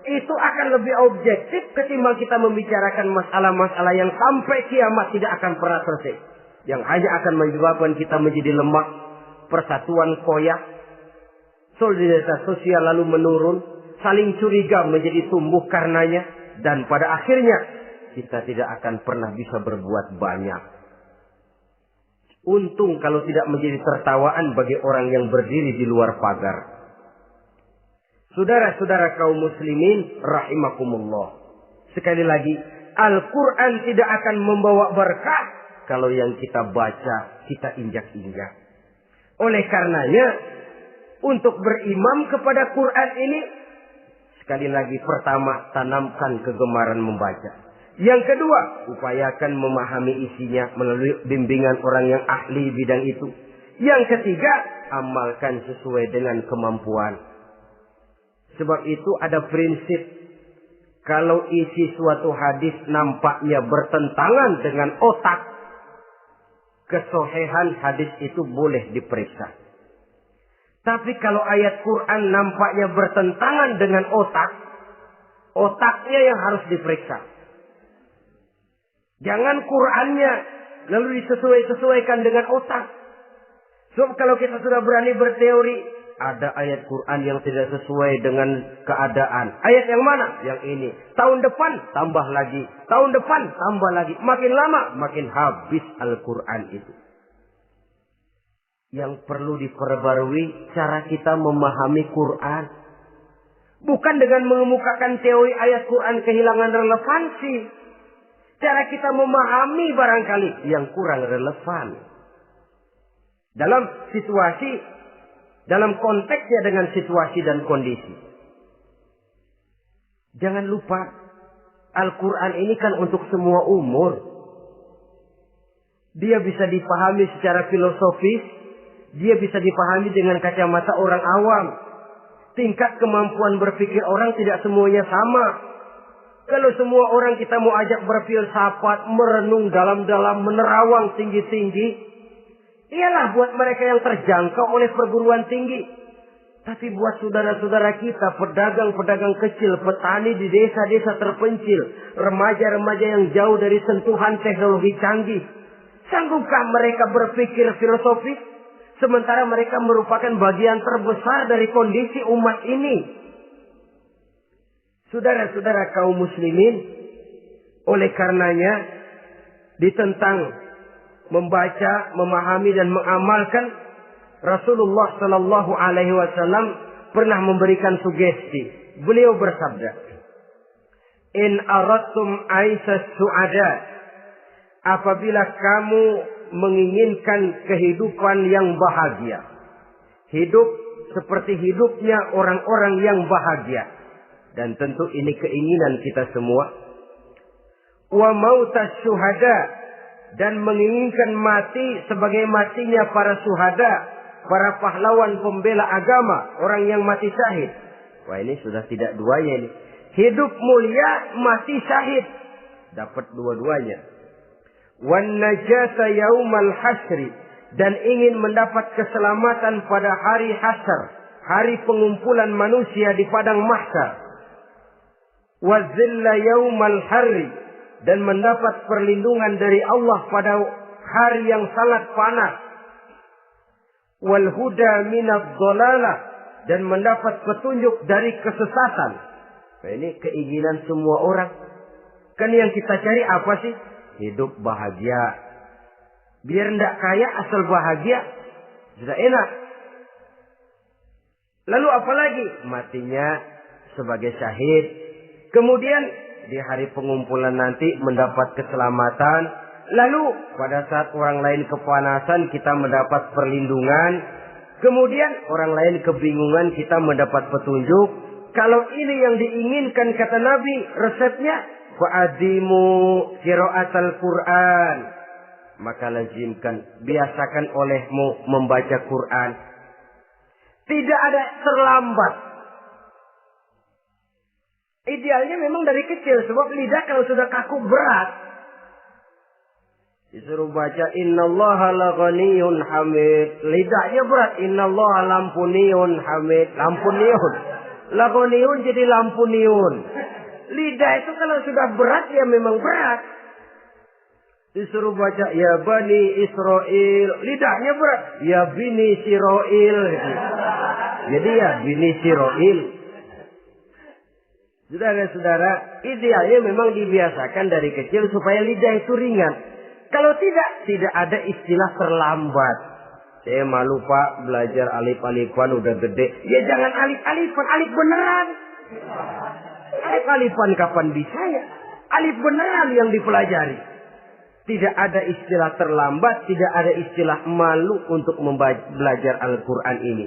Speaker 1: Itu akan lebih objektif ketimbang kita membicarakan masalah-masalah yang sampai kiamat tidak akan pernah selesai. Yang hanya akan menyebabkan kita menjadi lemah, persatuan koyak, solidaritas sosial lalu menurun, saling curiga menjadi tumbuh karenanya, dan pada akhirnya kita tidak akan pernah bisa berbuat banyak. Untung kalau tidak menjadi tertawaan bagi orang yang berdiri di luar pagar. Saudara-saudara kaum muslimin rahimakumullah. Sekali lagi, Al-Quran tidak akan membawa berkah kalau yang kita baca, kita injak-injak. Oleh karenanya, untuk berimam kepada Quran ini, sekali lagi pertama, tanamkan kegemaran membaca. Yang kedua, upayakan memahami isinya melalui bimbingan orang yang ahli bidang itu. Yang ketiga, amalkan sesuai dengan kemampuan. Sebab itu ada prinsip, kalau isi suatu hadis nampaknya bertentangan dengan otak, kesohihan hadis itu boleh diperiksa. Tapi kalau ayat Quran nampaknya bertentangan dengan otak, otaknya yang harus diperiksa. Jangan Qur'annya lalu disesuaikan dengan otak. Sebab kalau kita sudah berani berteori, ada ayat Quran yang tidak sesuai dengan keadaan. Ayat yang mana? Yang ini. Tahun depan tambah lagi. Tahun depan tambah lagi. Makin lama makin habis Al-Quran itu. Yang perlu diperbarui cara kita memahami Quran. Bukan dengan mengemukakan teori ayat Quran kehilangan relevansi. Cara kita memahami barangkali yang kurang relevan. Dalam situasi, dalam konteksnya dengan situasi dan kondisi. Jangan lupa, Al-Quran ini kan untuk semua umur. Dia bisa dipahami secara filosofis. Dia bisa dipahami dengan kacamata orang awam. Tingkat kemampuan berpikir orang tidak semuanya sama. Kalau semua orang kita mau ajak berfilsafat, merenung dalam-dalam, menerawang tinggi-tinggi, ialah buat mereka yang terjangkau oleh perguruan tinggi. Tapi buat saudara-saudara kita, pedagang-pedagang kecil, petani di desa-desa terpencil, remaja-remaja yang jauh dari sentuhan teknologi canggih, sanggupkah mereka berpikir filosofis? Sementara mereka merupakan bagian terbesar dari kondisi umat ini. Saudara-saudara kaum muslimin, oleh karenanya ditentang membaca, memahami dan mengamalkan, Rasulullah Sallallahu Alaihi Wasallam pernah memberikan sugesti. Beliau bersabda, "In aradtum aisas su'ada," apabila kamu menginginkan kehidupan yang bahagia, hidup seperti hidupnya orang-orang yang bahagia, dan tentu ini keinginan kita semua. Wa mautas syuhada, dan menginginkan mati sebagai matinya para syuhada, para pahlawan pembela agama, orang yang mati syahid. Wah, ini sudah tidak duanya ini. Hidup mulia, mati syahid. Dapat dua-duanya. Wan najata yaumal hasri, dan ingin mendapat keselamatan pada hari hasyar, hari pengumpulan manusia di padang mahsyar. Wa zilla yaumal harri, dan mendapat perlindungan dari Allah pada hari yang sangat panas. Wal huda minadh dhalalah, dan mendapat petunjuk dari kesesatan. Nah, ini keinginan semua orang. Kan yang kita cari apa sih? Hidup bahagia. Biar ndak kaya asal bahagia. Sudah enak. Lalu apa lagi? Matinya sebagai syahid. Kemudian di hari pengumpulan nanti mendapat keselamatan. Lalu pada saat orang lain kepanasan kita mendapat perlindungan. Kemudian orang lain kebingungan kita mendapat petunjuk. Kalau ini yang diinginkan kata Nabi, resepnya fa'adimu qira'atal Qur'an. Maka lazimkan, biasakan olehmu membaca Quran. Tidak ada terlambat. Idealnya memang dari kecil, sebab lidah kalau sudah kaku berat. Disuruh baca innallaha laghaniyun hamid. Lidahnya berat. Innallaha lampuniyun hamid. Lampuniyun. Laghaniyun jadi lampuniyun. Lidah itu kalau sudah berat ya memang berat. Disuruh baca ya bani Israel. Lidahnya berat. Ya bini Siroil. Jadi ya bini Siroil. Saudara-saudara, idealnya memang dibiasakan dari kecil supaya lidah itu ringan. Kalau tidak ada istilah terlambat. Saya malu Pak, belajar alif-alifan udah gede. Ya jangan alif-alifan, alif beneran. Alif-alifan kapan bisa ya? Alif beneran yang dipelajari. Tidak ada istilah terlambat, tidak ada istilah malu untuk belajar Al-Quran ini.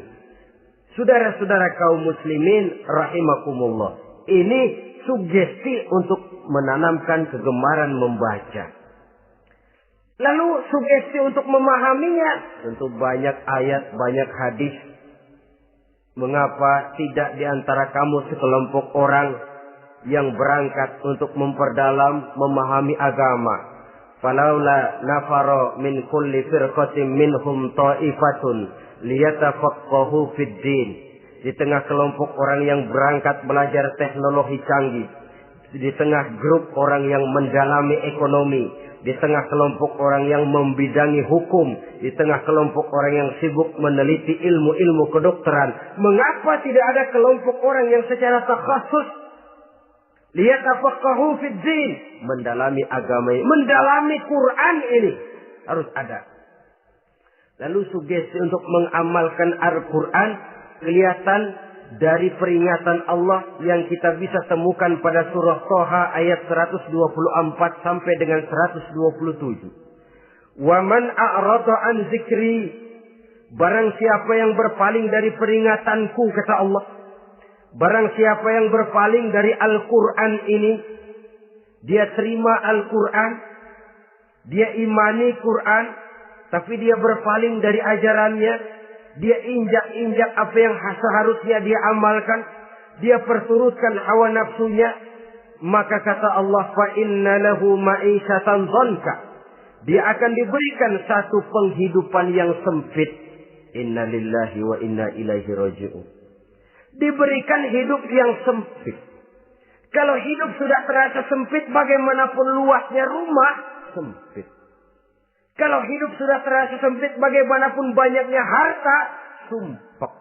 Speaker 1: Saudara-saudara kaum muslimin rahimakumullah. Ini sugesti untuk menanamkan kegemaran membaca. Lalu sugesti untuk memahaminya. Tentu banyak ayat, banyak hadis. Mengapa tidak di antara kamu sekelompok orang yang berangkat untuk memperdalam, memahami agama. Falaula nafaro min kulli firqatin minhum ta'ifatun liyatafaqahu fid din. Di tengah kelompok orang yang berangkat belajar teknologi canggih, di tengah grup orang yang mendalami ekonomi, di tengah kelompok orang yang membidangi hukum, di tengah kelompok orang yang sibuk meneliti ilmu-ilmu kedokteran, mengapa tidak ada kelompok orang yang secara takhasus liyatafaqahu fid din, mendalami agama ini, mendalami Quran ini, harus ada. Lalu sugesti untuk mengamalkan Al-Quran kelihatan dari peringatan Allah yang kita bisa temukan pada surah Toha ayat 124 sampai dengan 127. Wa man a'rada an zikri, barang siapa yang berpaling dari peringatanku, kata Allah. Barang siapa yang berpaling dari Al-Quran ini, dia terima Al-Quran, dia imani Quran, tapi dia berpaling dari ajarannya, dia injak-injak apa yang seharusnya dia amalkan, dia perturutkan hawa nafsunya, maka kata Allah, fa inna lahu ma'isyatan dhanka, dia akan diberikan satu penghidupan yang sempit. Inna lillahi wa inna ilaihi raji'un. Diberikan hidup yang sempit. Kalau hidup sudah terasa sempit, bagaimanapun luasnya rumah, sempit. Kalau hidup sudah terasa sempit, bagaimanapun banyaknya harta, sumpek.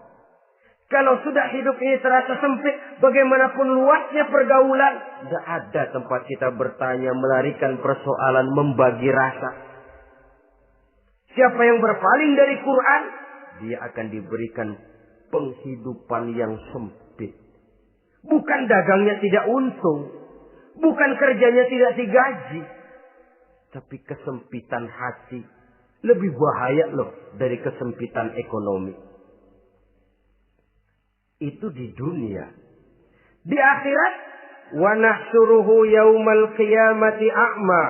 Speaker 1: Kalau sudah hidup ini terasa sempit, bagaimanapun luasnya pergaulan, tidak ada tempat kita bertanya, melarikan persoalan, membagi rasa. Siapa yang berpaling dari Quran, dia akan diberikan penghidupan yang sempit. Bukan dagangnya tidak untung, bukan kerjanya tidak digaji, tapi kesempitan hati lebih bahaya loh dari kesempitan ekonomi. Itu di dunia. Di akhirat, wa nahsyuruhu yaumal qiyamati a'ma.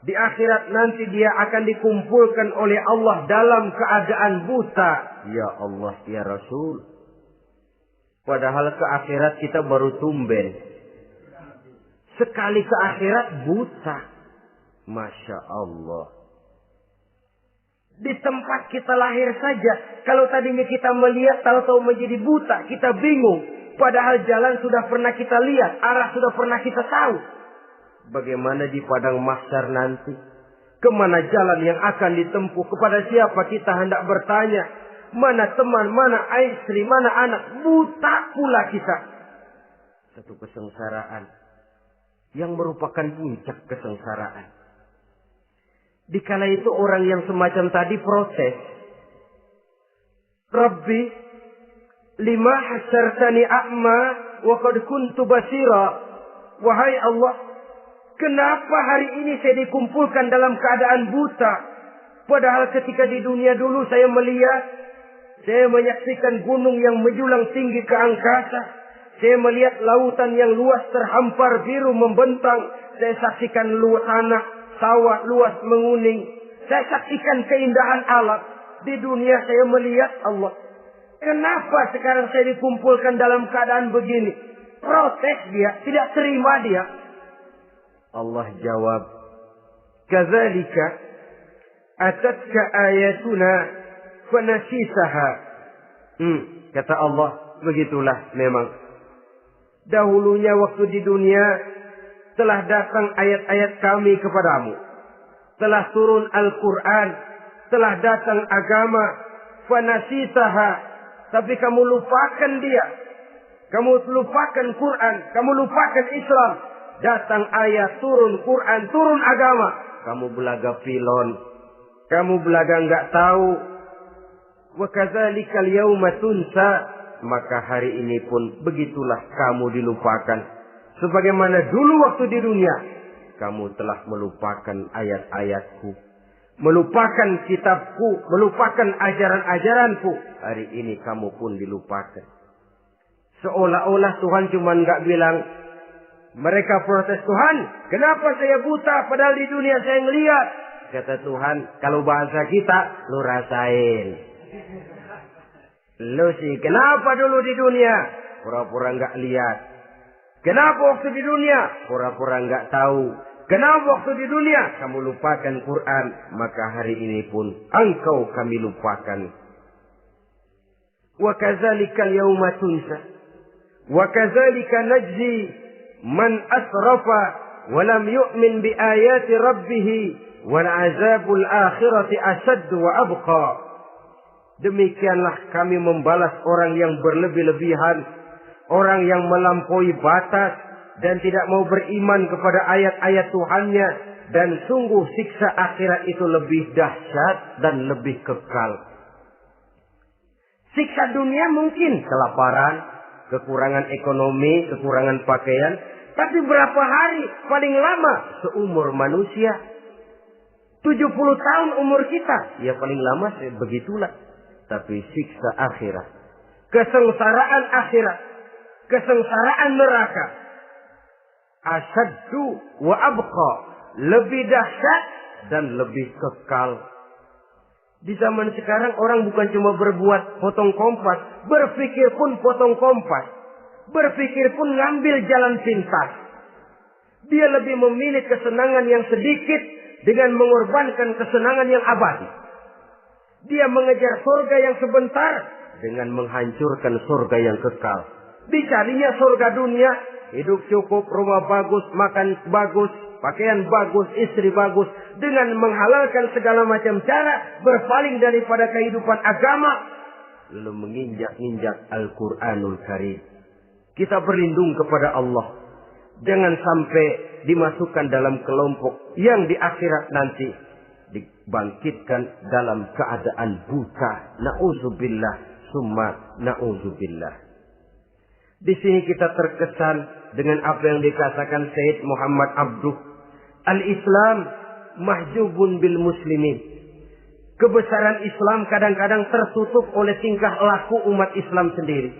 Speaker 1: Di akhirat nanti dia akan dikumpulkan oleh Allah dalam keadaan buta. Ya Allah, ya Rasul. Padahal ke akhirat kita baru tumben. Sekali ke akhirat buta. Masya Allah. Di tempat kita lahir saja, kalau tadinya kita melihat, tahu-tahu menjadi buta, kita bingung. Padahal jalan sudah pernah kita lihat, arah sudah pernah kita tahu. Bagaimana di padang mahsyar nanti? Kemana jalan yang akan ditempuh? Kepada siapa kita hendak bertanya? Mana teman, mana istri, mana anak? Buta pula kita. Satu kesengsaraan yang merupakan puncak kesengsaraan. Dikala itu orang yang semacam tadi protes. Rabbi, lima hasyartani a'ma wa qad kuntu basira. Wahai Allah, kenapa hari ini saya dikumpulkan dalam keadaan buta? Padahal ketika di dunia dulu saya melihat, saya menyaksikan gunung yang menjulang tinggi ke angkasa. Saya melihat lautan yang luas terhampar biru membentang. Saya saksikan tanah, sawah luas menguning. Saya saksikan keindahan alam. Di dunia saya melihat Allah. Kenapa sekarang saya dikumpulkan dalam keadaan begini? Protes dia, tidak terima dia. Allah jawab, kadzalika atatka ayatuna fanasitaha. Kata Allah, begitulah memang. Dahulunya waktu di dunia telah datang ayat-ayat kami kepadamu. Telah turun Al-Quran. Telah datang agama. Fanasitaha. Tapi kamu lupakan dia. Kamu lupakan Quran. Kamu lupakan Islam. Datang ayat, turun Quran, turun agama. Kamu belaga pilon. Kamu belaga enggak tahu. Wa kadzalikal yauma tunsa. Maka hari ini pun begitulah kamu dilupakan. Sebagaimana dulu waktu di dunia, kamu telah melupakan ayat-ayatku, melupakan kitabku, melupakan ajaran-ajaranku. Hari ini kamu pun dilupakan. Seolah-olah Tuhan cuma nggak bilang, mereka protes, Tuhan, kenapa saya buta padahal di dunia saya ngelihat. Kata Tuhan, kalau bahasa kita, lu rasain. Lu sih, kenapa dulu di dunia? Pura-pura nggak lihat. Kenapa waktu di dunia? Pura-pura nggak tahu. Kenapa waktu di dunia? Kamu lupakan Quran. Maka hari ini pun engkau kami lupakan. Wa kadzalikal yauma tunsa. Wa kadzalika najzi man asrafa walam yu'min bi ayati rabbih wal azabul akhirati asyaddu wa abqa. Demikianlah kami membalas orang yang berlebih-lebihan, orang yang melampaui batas dan tidak mau beriman kepada ayat-ayat Tuhannya, dan sungguh siksa akhirat itu lebih dahsyat dan lebih kekal. Siksa dunia mungkin kelaparan, kekurangan ekonomi, kekurangan pakaian, tapi berapa hari paling lama seumur manusia? 70 tahun umur kita, ya paling lama begitulah. Tapi siksa akhirat, kesengsaraan akhirat, kesengsaraan neraka, asyaddu wa abqa, lebih dahsyat dan lebih kekal. Di zaman sekarang orang bukan cuma berbuat potong kompas, berpikir pun potong kompas, berpikir pun ngambil jalan pintas. Dia lebih memilih kesenangan yang sedikit dengan mengorbankan kesenangan yang abadi. Dia mengejar surga yang sebentar dengan menghancurkan surga yang kekal. Dicarinya surga dunia, hidup cukup, rumah bagus, makan bagus, pakaian bagus, istri bagus, dengan menghalalkan segala macam cara, berpaling daripada kehidupan agama, lalu menginjak-injak Al-Quranul Karim. Kita berlindung kepada Allah, jangan sampai dimasukkan dalam kelompok yang di akhirat nanti dibangkitkan dalam keadaan buta. Na'udzubillah summa na'udzubillah. Di sini kita terkesan dengan apa yang dikatakan Sayyid Muhammad Abduh. Al-Islam mahjubun bil muslimin. Kebesaran Islam kadang-kadang tertutup oleh tingkah laku umat Islam sendiri.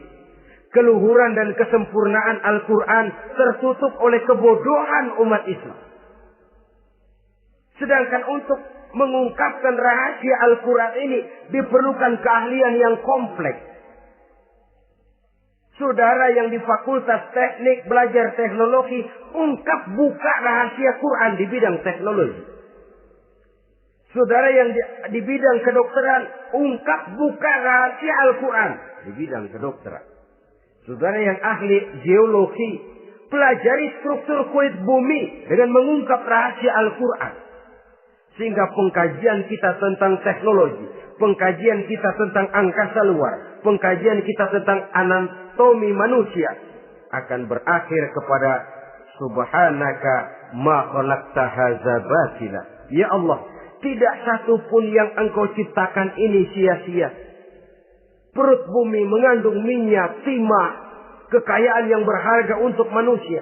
Speaker 1: Keluhuran dan kesempurnaan Al-Quran tertutup oleh kebodohan umat Islam. Sedangkan untuk mengungkapkan rahasia Al-Quran ini diperlukan keahlian yang kompleks. Saudara yang di Fakultas Teknik belajar teknologi, ungkap buka rahasia Quran di bidang teknologi. Saudara yang di bidang kedokteran, ungkap buka rahasia Al-Quran di bidang kedokteran. Saudara yang ahli geologi, pelajari struktur kulit bumi dengan mengungkap rahasia Al-Quran. Sehingga pengkajian kita tentang teknologi, pengkajian kita tentang angkasa luar, pengkajian kita tentang anatomi manusia akan berakhir kepada subhanaka ma khalaqta hadza batila. Ya Allah, tidak satu pun yang Engkau ciptakan ini sia-sia. Perut bumi mengandung minyak, timah, kekayaan yang berharga untuk manusia.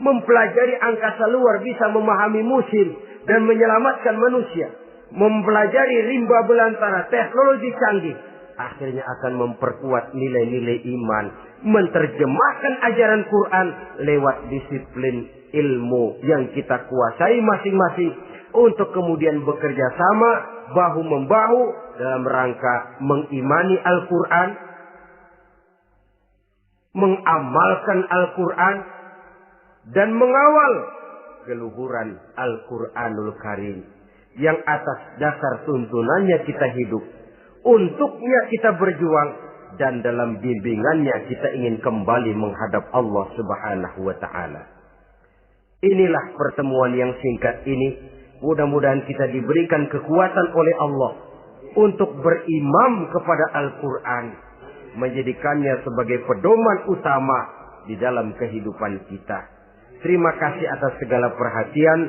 Speaker 1: Mempelajari angkasa luar bisa memahami musim dan menyelamatkan manusia. Mempelajari rimba belantara, teknologi canggih, akhirnya akan memperkuat nilai-nilai iman. Menerjemahkan ajaran Quran lewat disiplin ilmu yang kita kuasai masing-masing, untuk kemudian bekerja sama bahu-membahu dalam rangka mengimani Al-Quran, mengamalkan Al-Quran, dan mengawal keluhuran Al-Quranul Karim yang atas dasar tuntunannya kita hidup, untuknya kita berjuang, dan dalam bimbingannya kita ingin kembali menghadap Allah Subhanahu wa Ta'ala. Inilah pertemuan yang singkat ini. Mudah-mudahan kita diberikan kekuatan oleh Allah untuk berimam kepada Al-Quran, menjadikannya sebagai pedoman utama di dalam kehidupan kita. Terima kasih atas segala perhatian.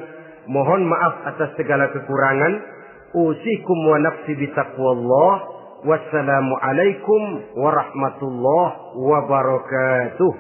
Speaker 1: Mohon maaf atas segala kekurangan. Usikum wa nafsi bitaqwallah. Wassalamualaikum warahmatullahi wabarakatuh.